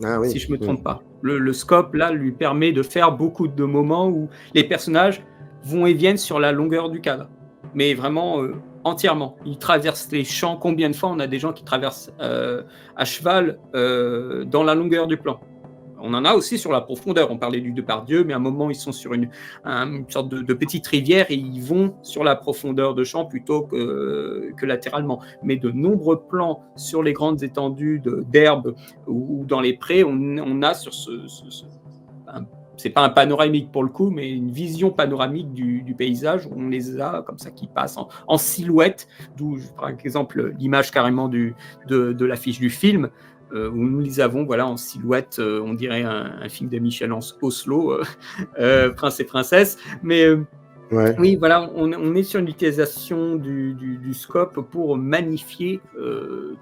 Ah oui. Si je me trompe pas. Le scope, là, lui permet de faire beaucoup de moments où les personnages vont et viennent sur la longueur du cadre. Mais vraiment entièrement. Ils traversent les champs. Combien de fois on a des gens qui traversent à cheval dans la longueur du plan? On en a aussi sur la profondeur. On parlait du Depardieu, mais à un moment, ils sont sur une sorte de petite rivière et ils vont sur la profondeur de champ plutôt que latéralement. Mais de nombreux plans sur les grandes étendues d'herbe ou dans les prés, on a sur c'est pas un panoramique pour le coup, mais une vision panoramique du paysage où on les a comme ça qui passent en silhouette, d'où par exemple l'image carrément de l'affiche du film, où nous les avons voilà, en silhouette, on dirait un film de Michel Oslo, Prince et Princesse, mais Ouais. oui, voilà, on est sur une utilisation du scope pour magnifier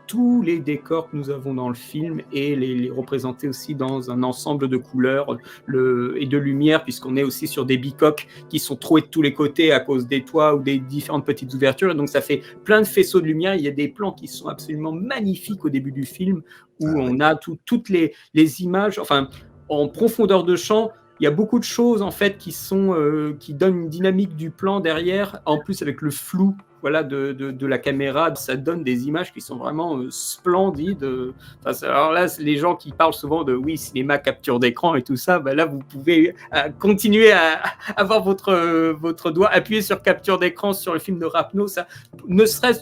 tous les décors que nous avons dans le film et les représenter aussi dans un ensemble de couleurs et de lumière, puisqu'on est aussi sur des bicoques qui sont trouées de tous les côtés à cause des toits ou des différentes petites ouvertures. Donc ça fait plein de faisceaux de lumière. Il y a des plans qui sont absolument magnifiques au début du film où on a toutes les images, enfin, en profondeur de champ. Il y a beaucoup de choses en fait qui donnent une dynamique du plan derrière, en plus avec le flou voilà, de la caméra, ça donne des images qui sont vraiment splendides. Enfin, alors là, les gens qui parlent souvent de oui, cinéma, capture d'écran et tout ça, ben là, vous pouvez continuer à avoir votre doigt appuyé sur capture d'écran sur le film de Rapneau. Ça, ne serait-ce,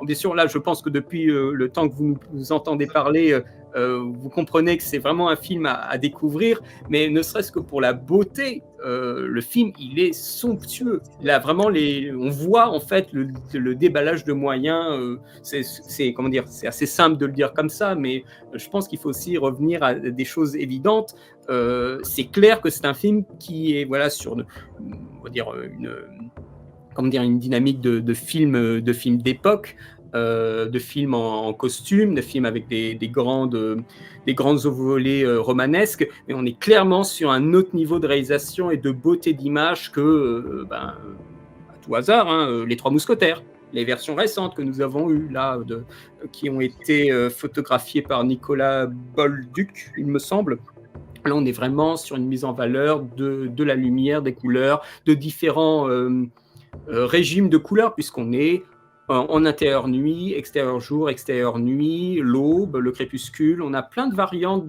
bien sûr, là, je pense que depuis le temps que vous nous entendez parler, vous comprenez que c'est vraiment un film à découvrir, mais ne serait-ce que pour la beauté, le film, il est somptueux. Là, vraiment, on voit en fait le déballage de moyens. C'est comment dire, c'est assez simple de le dire comme ça, mais je pense qu'il faut aussi revenir à des choses évidentes. C'est clair que c'est un film qui est voilà sur, on va dire une dynamique de film d'époque. De films en costume, de films avec des grandes volées romanesques, mais on est clairement sur un autre niveau de réalisation et de beauté d'image que, à tout hasard, les Trois Mousquetaires, les versions récentes que nous avons eues là, qui ont été photographiées par Nicolas Bolduc, il me semble. Là, on est vraiment sur une mise en valeur de la lumière, des couleurs, de différents régimes de couleurs, puisqu'on est en intérieur nuit, extérieur jour, extérieur nuit, l'aube, le crépuscule. On a plein de variantes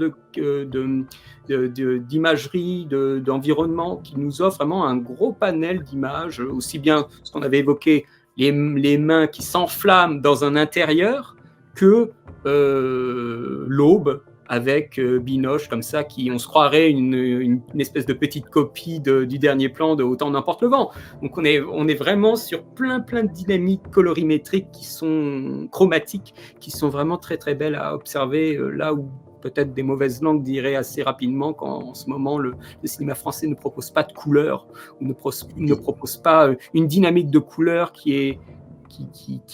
d'imagerie, d'environnement qui nous offrent vraiment un gros panel d'images, aussi bien ce qu'on avait évoqué, les mains qui s'enflamment dans un intérieur, que l'aube avec Binoche comme ça, on se croirait une espèce de petite copie du dernier plan de Autant n'emporte le vent. Donc on est vraiment sur plein de dynamiques colorimétriques qui sont chromatiques, qui sont vraiment très très belles à observer, là où peut-être des mauvaises langues diraient assez rapidement qu'en ce moment le cinéma français ne propose pas de couleurs, ou ne propose pas une dynamique de couleurs qui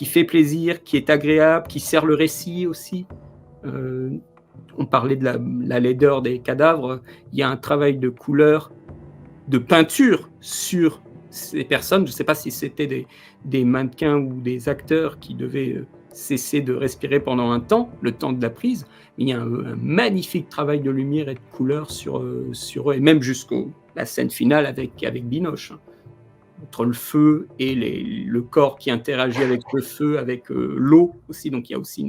fait plaisir, qui est agréable, qui sert le récit aussi. On parlait de la laideur des cadavres, il y a un travail de couleur, de peinture sur ces personnes. Je ne sais pas si c'était des mannequins ou des acteurs qui devaient cesser de respirer pendant un temps, le temps de la prise, mais il y a un magnifique travail de lumière et de couleur sur eux, et même jusqu'à la scène finale avec Binoche, entre le feu et le corps qui interagit avec le feu, avec l'eau aussi. Donc il y a aussi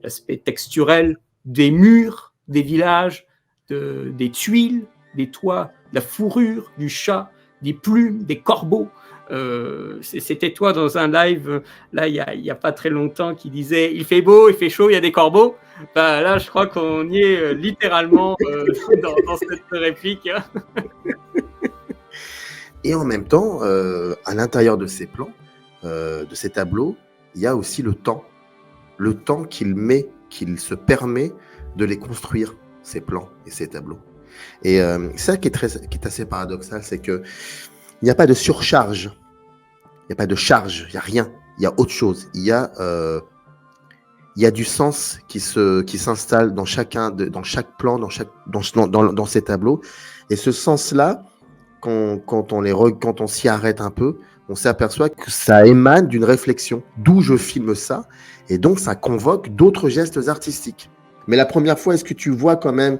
l'aspect texturel des murs, des villages, des tuiles, des toits, de la fourrure, du chat, des plumes, des corbeaux. C'était toi dans un live, là, il n'y a pas très longtemps, qui disait « Il fait beau, il fait chaud, il y a des corbeaux ». Ben, là, je crois qu'on y est littéralement dans cette réplique. Et en même temps, à l'intérieur de ces plans, de ces tableaux, il y a aussi le temps qu'il se permet de les construire, ces plans et ces tableaux. Et ça qui est assez paradoxal, c'est que il n'y a pas de surcharge, il n'y a pas de charge, il n'y a rien, il y a autre chose. Il y a du sens qui s'installe dans chaque plan, dans ces tableaux. Et ce sens-là, quand on s'y arrête un peu, on s'aperçoit que ça émane d'une réflexion, d'où je filme ça, et donc ça convoque d'autres gestes artistiques. Mais la première fois, est-ce que tu vois quand même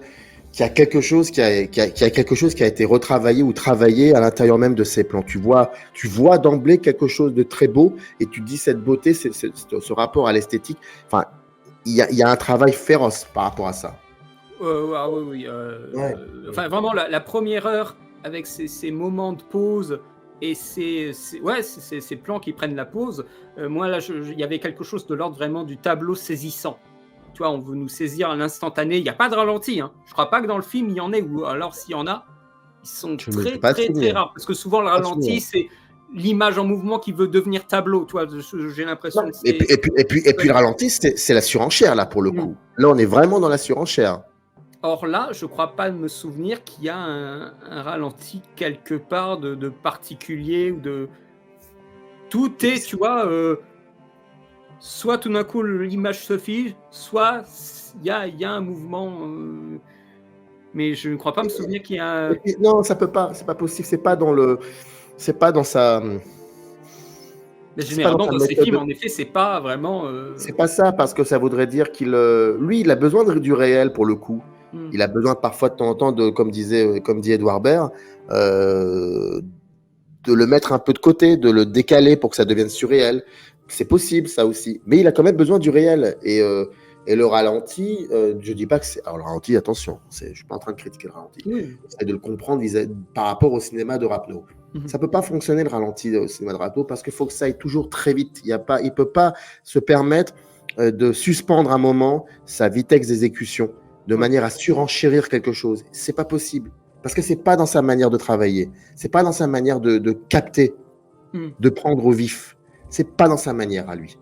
qu'il y a quelque chose qui a quelque chose qui a été retravaillé ou travaillé à l'intérieur même de ces plans? Tu vois d'emblée quelque chose de très beau, et tu te dis cette beauté, ce rapport à l'esthétique. Enfin, il y a un travail féroce par rapport à ça. Ah oui, oui. Ouais. Enfin, vraiment, la première heure, avec ces moments de pause et ces plans qui prennent la pause, moi, là, il y avait quelque chose de l'ordre vraiment du tableau saisissant. Tu vois, on veut nous saisir à l'instantané. Il n'y a pas de ralenti. Hein. Je ne crois pas que dans le film, il y en ait, ou alors s'il y en a, ils sont très rares. Parce que souvent, le ralenti, c'est l'image en mouvement qui veut devenir tableau. Tu vois, j'ai l'impression que c'est... Et puis le ralenti, c'est la surenchère, là, pour le coup. Là, on est vraiment dans la surenchère. Or là, je ne crois pas me souvenir qu'il y a un ralenti quelque part de particulier ou de... Tout est, tu vois, soit tout d'un coup l'image se fige, soit il y a un mouvement, mais je ne crois pas me souvenir qu'il y a... Non, ça peut pas, c'est pas possible, c'est pas dans sa... Mais généralement, dans ces films, en effet, c'est pas vraiment... C'est pas ça, parce que ça voudrait dire lui, il a besoin du réel, pour le coup. Il a besoin parfois de temps en temps, comme dit Edouard Baird, de le mettre un peu de côté, de le décaler pour que ça devienne surréel. C'est possible, ça aussi. Mais il a quand même besoin du réel. Et le ralenti, je dis pas que c'est... Alors, le ralenti, attention, je suis pas en train de critiquer le ralenti. C'est de le comprendre par rapport au cinéma de Rapneau. Ça peut pas fonctionner, le ralenti au cinéma de Rapneau, parce qu'il faut que ça aille toujours très vite. Il peut pas se permettre de suspendre un moment sa vitesse d'exécution de manière à surenchérir quelque chose. C'est pas possible. Parce que c'est pas dans sa manière de travailler. C'est pas dans sa manière de capter, de prendre au vif. C'est pas dans sa manière à lui.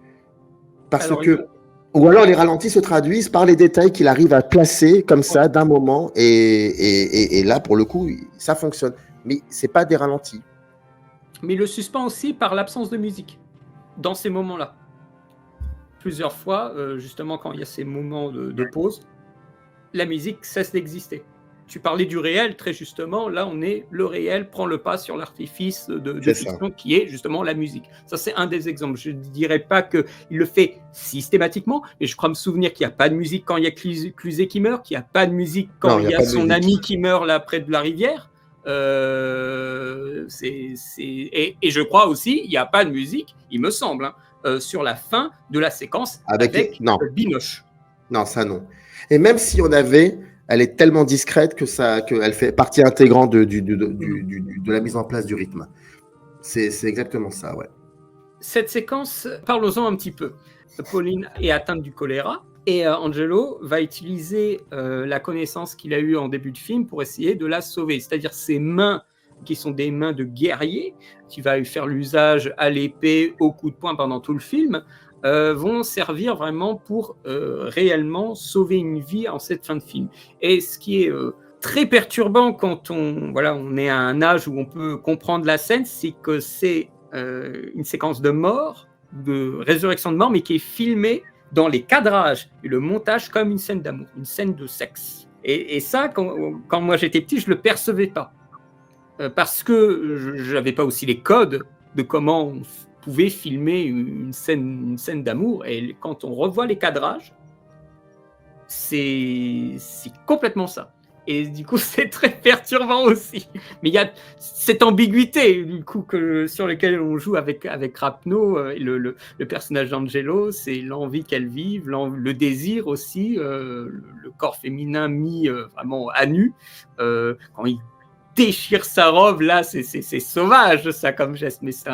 Ou alors les ralentis se traduisent par les détails qu'il arrive à placer comme ça d'un moment, et là, pour le coup, ça fonctionne. Mais c'est pas des ralentis. Mais il le suspend aussi par l'absence de musique dans ces moments-là. Plusieurs fois, justement, quand il y a ces moments de pause, la musique cesse d'exister. Tu parlais du réel, très justement. Là, le réel prend le pas sur l'artifice de fiction qui est justement la musique. Ça, c'est un des exemples. Je ne dirais pas qu'il le fait systématiquement, mais je crois me souvenir qu'il n'y a pas de musique quand il y a Cluzet qui meurt, qu'il n'y a pas de musique quand il y a son ami qui meurt là près de la rivière. Et je crois aussi, il n'y a pas de musique, il me semble, sur la fin de la séquence avec Binoche. Non, ça non. Et même si on avait, elle est tellement discrète qu'elle fait partie intégrante de la mise en place du rythme. C'est exactement ça, ouais. Cette séquence, parlons-en un petit peu. Pauline est atteinte du choléra et Angelo va utiliser la connaissance qu'il a eue en début de film pour essayer de la sauver. C'est-à-dire ses mains, qui sont des mains de guerrier, qui va lui faire l'usage à l'épée, au coup de poing pendant tout le film, vont servir vraiment pour réellement sauver une vie en cette fin de film. Et ce qui est très perturbant quand on est à un âge où on peut comprendre la scène, c'est que c'est une séquence de mort, de résurrection de mort, mais qui est filmée dans les cadrages et le montage comme une scène d'amour, une scène de sexe. Et ça, quand moi j'étais petit, je ne le percevais pas. Parce que je n'avais pas aussi les codes de comment on pouvait filmer une scène d'amour. Et quand on revoit les cadrages, c'est complètement ça. Et du coup, c'est très perturbant aussi. Mais il y a cette ambiguïté du coup sur laquelle on joue avec Rapneau, le personnage d'Angelo, c'est l'envie qu'elle vive, le désir aussi, le corps féminin mis vraiment à nu. Quand il déchire sa robe, là, c'est sauvage, ça, comme geste. Mais c'est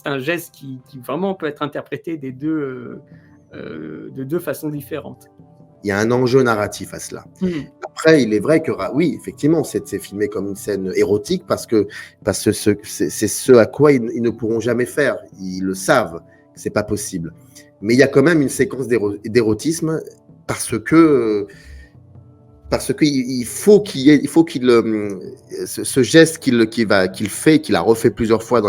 un geste qui vraiment peut être interprété de deux façons différentes. Il y a un enjeu narratif à cela. Après, il est vrai que, oui, effectivement, c'est filmé comme une scène érotique parce que c'est ce à quoi ils ne pourront jamais faire. Ils le savent, c'est pas possible. Mais il y a quand même une séquence d'érotisme parce que il faut ce geste qu'il fait, qu'il a refait plusieurs fois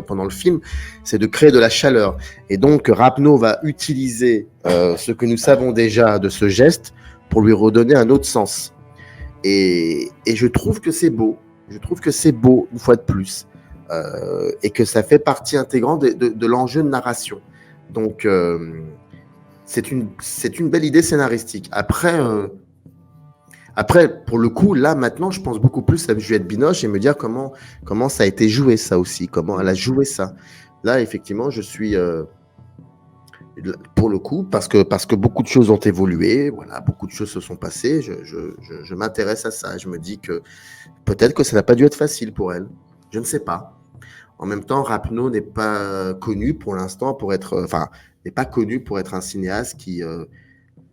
pendant le film, c'est de créer de la chaleur. Et donc Rapneau va utiliser ce que nous savons déjà de ce geste pour lui redonner un autre sens. Et je trouve que c'est beau. Je trouve que c'est beau une fois de plus. et que ça fait partie intégrante de l'enjeu de narration. Donc, c'est une belle idée scénaristique. Après, pour le coup, là, maintenant, je pense beaucoup plus à Juliette Binoche et me dire comment ça a été joué, ça aussi, comment elle a joué ça. Là, effectivement, je suis, pour le coup, parce que beaucoup de choses ont évolué, voilà, beaucoup de choses se sont passées, je m'intéresse à ça. Je me dis que peut-être que ça n'a pas dû être facile pour elle. Je ne sais pas. En même temps, Rapneau n'est pas connu pour l'instant n'est pas connu pour être un cinéaste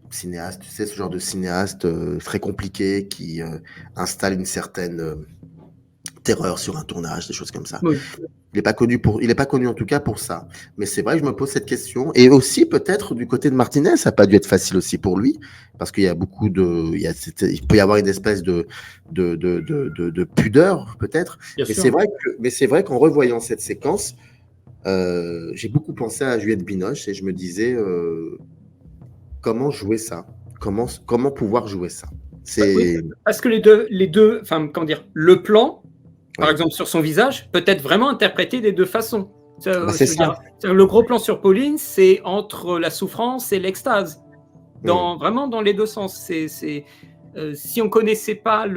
cinéaste, tu sais, ce genre de cinéaste très compliqué qui installe une certaine terreur sur un tournage, des choses comme ça. Oui. Il n'est pas connu en tout cas pour ça. Mais c'est vrai que je me pose cette question. Et aussi peut-être du côté de Martinez, ça n'a pas dû être facile aussi pour lui, parce qu'il y a il peut y avoir une espèce de pudeur peut-être. Mais c'est vrai qu'en revoyant cette séquence, j'ai beaucoup pensé à Juliette Binoche et je me disais comment jouer ça, comment pouvoir jouer ça. Oui, parce que les deux, enfin comment dire, le plan. Par exemple, sur son visage, peut être vraiment interprété des deux façons. C'est ça. Le gros plan sur Pauline, c'est entre la souffrance et l'extase. Vraiment dans les deux sens. Si on connaissait pas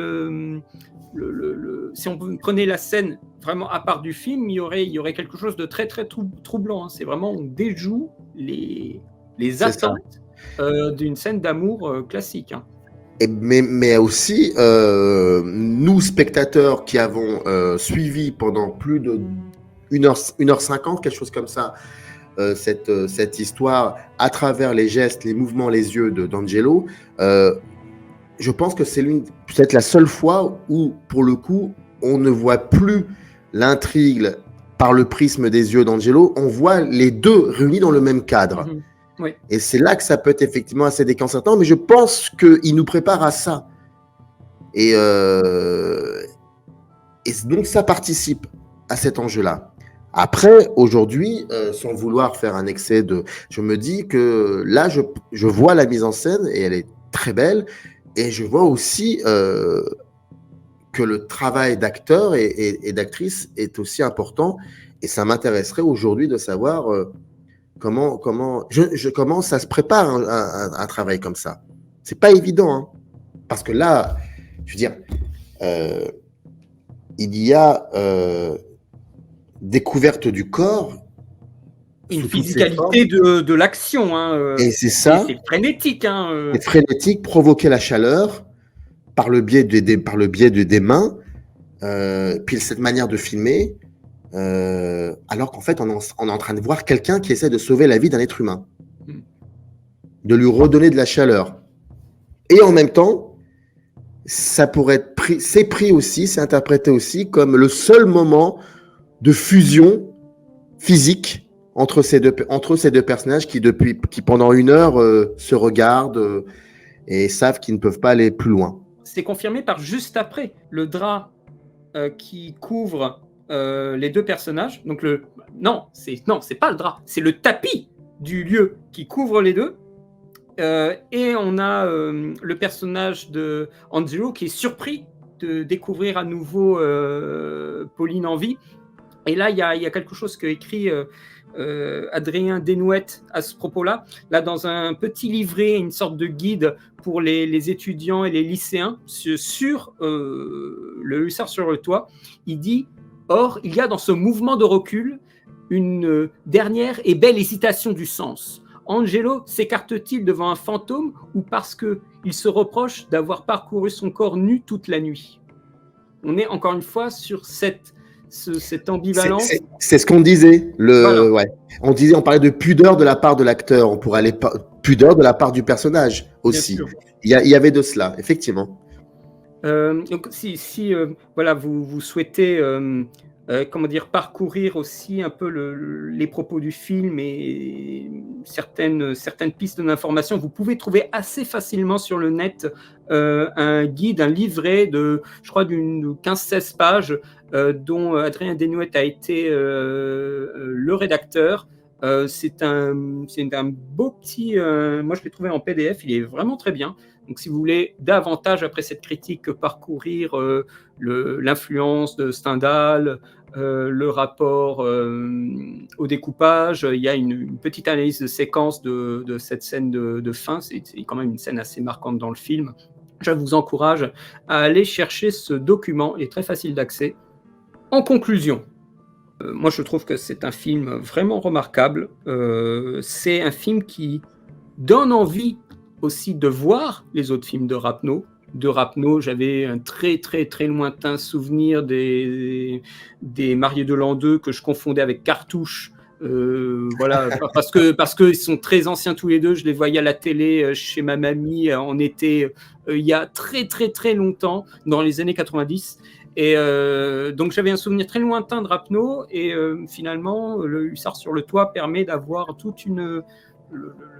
si on prenait la scène vraiment à part du film, il y aurait quelque chose de très très troublant. C'est vraiment, on déjoue les attentes d'une scène d'amour classique. Mais aussi, nous, spectateurs qui avons suivi pendant plus de 1h50, quelque chose comme ça, cette histoire à travers les gestes, les mouvements, les yeux d'Angelo, je pense que c'est peut-être la seule fois où, pour le coup, on ne voit plus l'intrigue par le prisme des yeux d'Angelo, on voit les deux réunis dans le même cadre. Mm-hmm. Oui. Et c'est là que ça peut être effectivement assez déconcertant, mais je pense qu'il nous prépare à ça. Et donc ça participe à cet enjeu-là. Après, aujourd'hui, sans vouloir faire un excès je me dis que là, je vois la mise en scène et elle est très belle, et je vois aussi que le travail d'acteur et d'actrice est aussi important, et ça m'intéresserait aujourd'hui de savoir comment ça se prépare un travail comme ça. C'est pas évident, hein, parce que là, je veux dire, il y a découverte du corps, une physicalité de l'action, hein, et c'est ça. C'est frénétique, hein. C'est frénétique, provoquer la chaleur par le biais des mains, puis cette manière de filmer. Alors qu'en fait, on est en train de voir quelqu'un qui essaie de sauver la vie d'un être humain, de lui redonner de la chaleur. Et en même temps, ça pourrait être c'est interprété aussi comme le seul moment de fusion physique entre ces deux personnages qui pendant 1 heure se regardent et savent qu'ils ne peuvent pas aller plus loin. C'est confirmé par juste après le drap qui couvre les deux personnages. Donc c'est pas le drap, c'est le tapis du lieu qui couvre les deux. Et on a le personnage de Angelo qui est surpris de découvrir à nouveau Pauline en vie. Et là, il y a quelque chose que écrit Adrien Desnouettes à ce propos-là. Là, dans un petit livret, une sorte de guide pour les étudiants et les lycéens sur le hussard sur le toit, il dit: or, il y a dans ce mouvement de recul une dernière et belle hésitation du sens. Angelo s'écarte-t-il devant un fantôme ou parce qu'il se reproche d'avoir parcouru son corps nu toute la nuit? On est encore une fois sur cette ambivalence. C'est ce qu'on disait. On parlait de pudeur de la part de l'acteur. On pourrait aller pudeur de la part du personnage aussi. Il y avait de cela, effectivement. Donc, si vous souhaitez parcourir aussi un peu les propos du film et certaines pistes d'information, vous pouvez trouver assez facilement sur le net un guide, un livret de 15-16 pages dont Adrien Desnouettes a été le rédacteur. C'est un beau petit... moi, je l'ai trouvé en PDF, il est vraiment très bien. Donc, si vous voulez davantage, après cette critique, parcourir l'influence de Stendhal, le rapport au découpage. Il y a une petite analyse de séquence de cette scène de fin. C'est quand même une scène assez marquante dans le film. Je vous encourage à aller chercher ce document. Il est très facile d'accès. En conclusion, moi je trouve que c'est un film vraiment remarquable. C'est un film qui donne envie aussi de voir les autres films de Rapneau. J'avais un très très très lointain souvenir des Mariés de l'an 2 que je confondais avec Cartouche. Voilà, parce que ils sont très anciens tous les deux. Je les voyais à la télé chez ma mamie en été il y a très très très longtemps, dans les années 90. Et donc j'avais un souvenir très lointain de Rapneau, et finalement le Hussard sur le toit permet d'avoir toute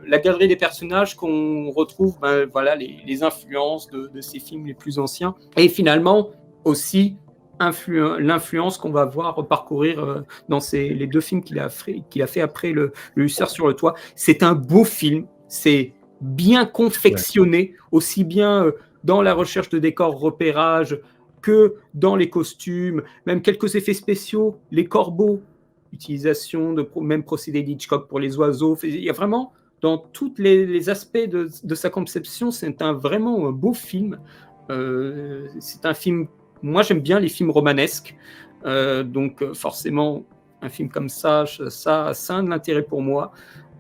la galerie des personnages qu'on retrouve, voilà, les influences de ces films les plus anciens, et finalement aussi l'influence qu'on va voir parcourir dans les deux films qu'il a fait après le Hussard sur le toit. C'est un beau film, c'est bien confectionné, aussi bien dans la recherche de décors, repérage, que dans les costumes, même quelques effets spéciaux, les corbeaux, utilisation de même procédé d'Hitchcock pour les oiseaux. Il y a vraiment, dans tous les aspects de sa conception, c'est vraiment un beau film. C'est un film, moi j'aime bien les films romanesques, donc forcément un film comme ça a un de l'intérêt pour moi.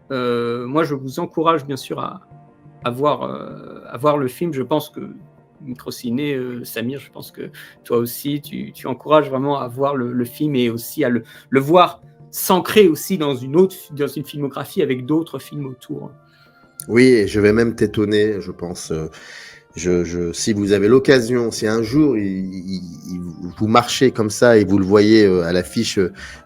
Moi je vous encourage bien sûr à voir le film. Je pense que Microciné, Samir, je pense que toi aussi tu encourages vraiment à voir le film, et aussi à le voir s'ancrer aussi dans une filmographie avec d'autres films autour. Oui, et je vais même t'étonner, je pense. Si vous avez l'occasion, si un jour vous marchez comme ça et vous le voyez à l'affiche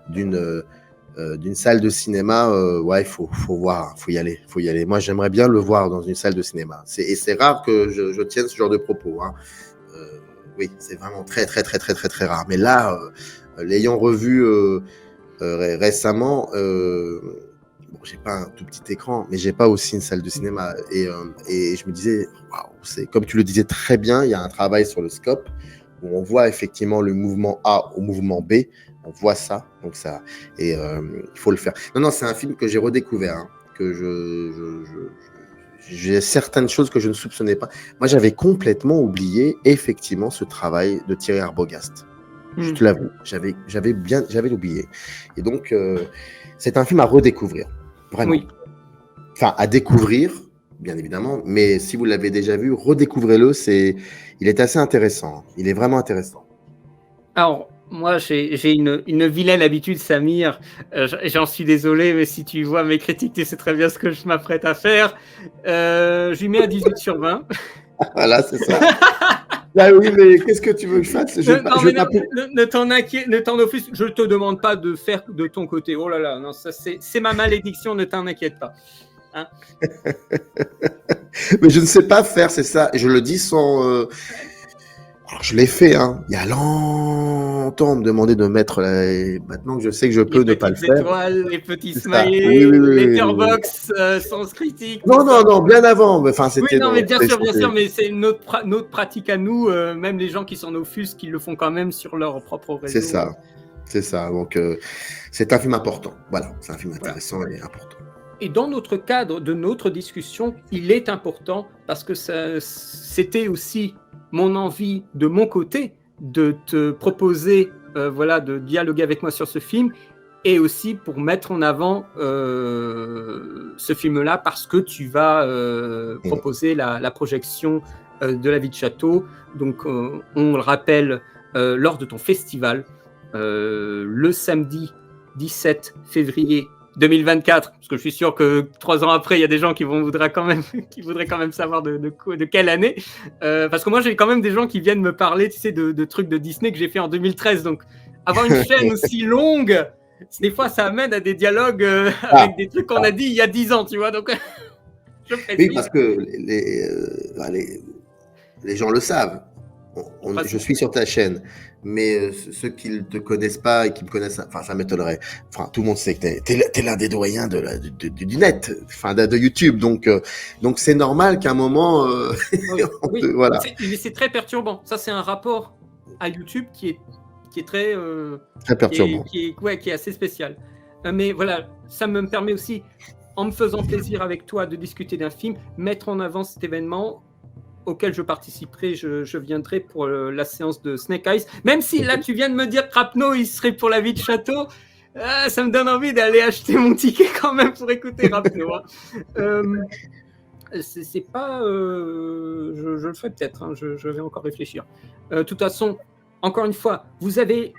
d'une salle de cinéma, ouais, il faut voir, faut y aller. Moi, j'aimerais bien le voir dans une salle de cinéma. C'est rare que je tienne ce genre de propos, hein. Oui, c'est vraiment très très très très très très rare. Mais là, l'ayant revu récemment, bon, j'ai pas un tout petit écran, mais j'ai pas aussi une salle de cinéma, et je me disais, waouh, c'est comme tu le disais très bien, il y a un travail sur le scope où on voit effectivement le mouvement A au mouvement B. On voit ça, donc ça, et il faut le faire. Non, c'est un film que j'ai redécouvert, hein, que j'ai certaines choses que je ne soupçonnais pas. Moi, j'avais complètement oublié effectivement ce travail de Thierry Arbogast. Je te l'avoue, j'avais oublié. Et donc, c'est un film à redécouvrir, vraiment. Oui. Enfin, à découvrir, bien évidemment, mais si vous l'avez déjà vu, redécouvrez-le. Il est assez intéressant. Il est vraiment intéressant. Alors, moi, j'ai une vilaine habitude, Samir. J'en suis désolé, mais si tu vois mes critiques, tu sais très bien ce que je m'apprête à faire. Je lui mets un 18 sur 20. Voilà, c'est ça. Ah oui, mais qu'est-ce que tu veux que je fasse? Ne t'en offuse. Je ne te demande pas de faire de ton côté. Oh là là, non, ça c'est ma malédiction, ne t'en inquiète pas. Hein. Mais je ne sais pas faire, c'est ça. Je le dis sans... Alors, je l'ai fait, hein. Il y a longtemps, on me demandait de mettre maintenant que je sais que je peux ne pas le faire. Étoiles, les petits smileys, les letterbox, Sens Critique. Non, bien avant. Enfin, c'était. Oui, non, mais bien sûr, mais c'est notre pratique à nous. Même les gens qui s'en offusquent, qui le font quand même sur leur propre réseau. C'est ça. Donc, c'est un film important. Voilà, c'est un film intéressant et important. Et dans notre cadre de notre discussion, il est important parce que c'était aussi mon envie de mon côté de te proposer de dialoguer avec moi sur ce film, et aussi pour mettre en avant ce film-là, parce que tu vas proposer la projection de La Vie de Château. Donc on le rappelle, lors de ton festival, le samedi 17 février 2024, parce que je suis sûr que 3 ans après, il y a des gens qui voudraient quand même savoir de quelle année. Parce que moi, j'ai quand même des gens qui viennent me parler, tu sais, de trucs de Disney que j'ai fait en 2013. Donc, avoir une chaîne aussi longue, des fois, ça amène à des dialogues avec des trucs qu'on a dit il y a 10 ans, tu vois. Donc, oui, parce que les gens le savent. Je suis sur ta chaîne, mais ceux qui ne te connaissent pas et qui me connaissent, enfin, ça m'étonnerait. Enfin, tout le monde sait que t'es l'un des doyens du net, enfin, de YouTube. Donc c'est normal qu'à un moment, oui. voilà. C'est très perturbant. Ça, c'est un rapport à YouTube qui est très Très perturbant. qui est assez spécial. Mais voilà, ça me permet aussi, en me faisant plaisir avec toi de discuter d'un film, mettre en avant cet événement auquel je participerai, je viendrai pour la séance de Snake Eyes. Même si là, tu viens de me dire que Rapno, il serait pour La Vie de Château, ça me donne envie d'aller acheter mon ticket quand même pour écouter Rapno. C'est pas... je le ferai peut-être, hein, je vais encore réfléchir. De toute façon, encore une fois, vous avez,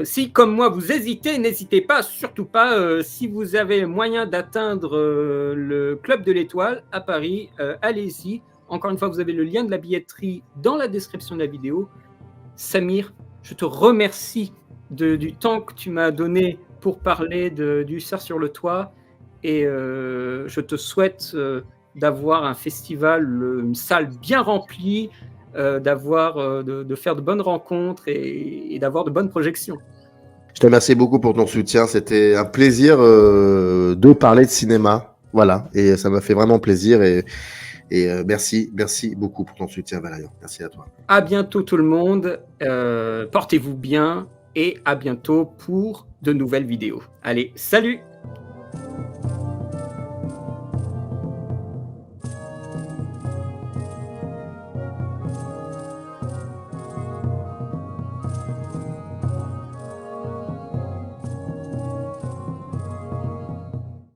si comme moi vous hésitez, n'hésitez pas, surtout pas, si vous avez moyen d'atteindre le Club de l'Étoile à Paris, allez-y. Encore une fois, vous avez le lien de la billetterie dans la description de la vidéo. Samir, je te remercie du temps que tu m'as donné pour parler du Hussard sur le toit et je te souhaite d'avoir un festival, une salle bien remplie, de faire de bonnes rencontres et d'avoir de bonnes projections. Je te remercie beaucoup pour ton soutien. C'était un plaisir de parler de cinéma. Voilà, et ça m'a fait vraiment plaisir. Et merci beaucoup pour ton soutien, Valérian. Merci à toi. À bientôt tout le monde. Portez-vous bien et à bientôt pour de nouvelles vidéos. Allez, salut!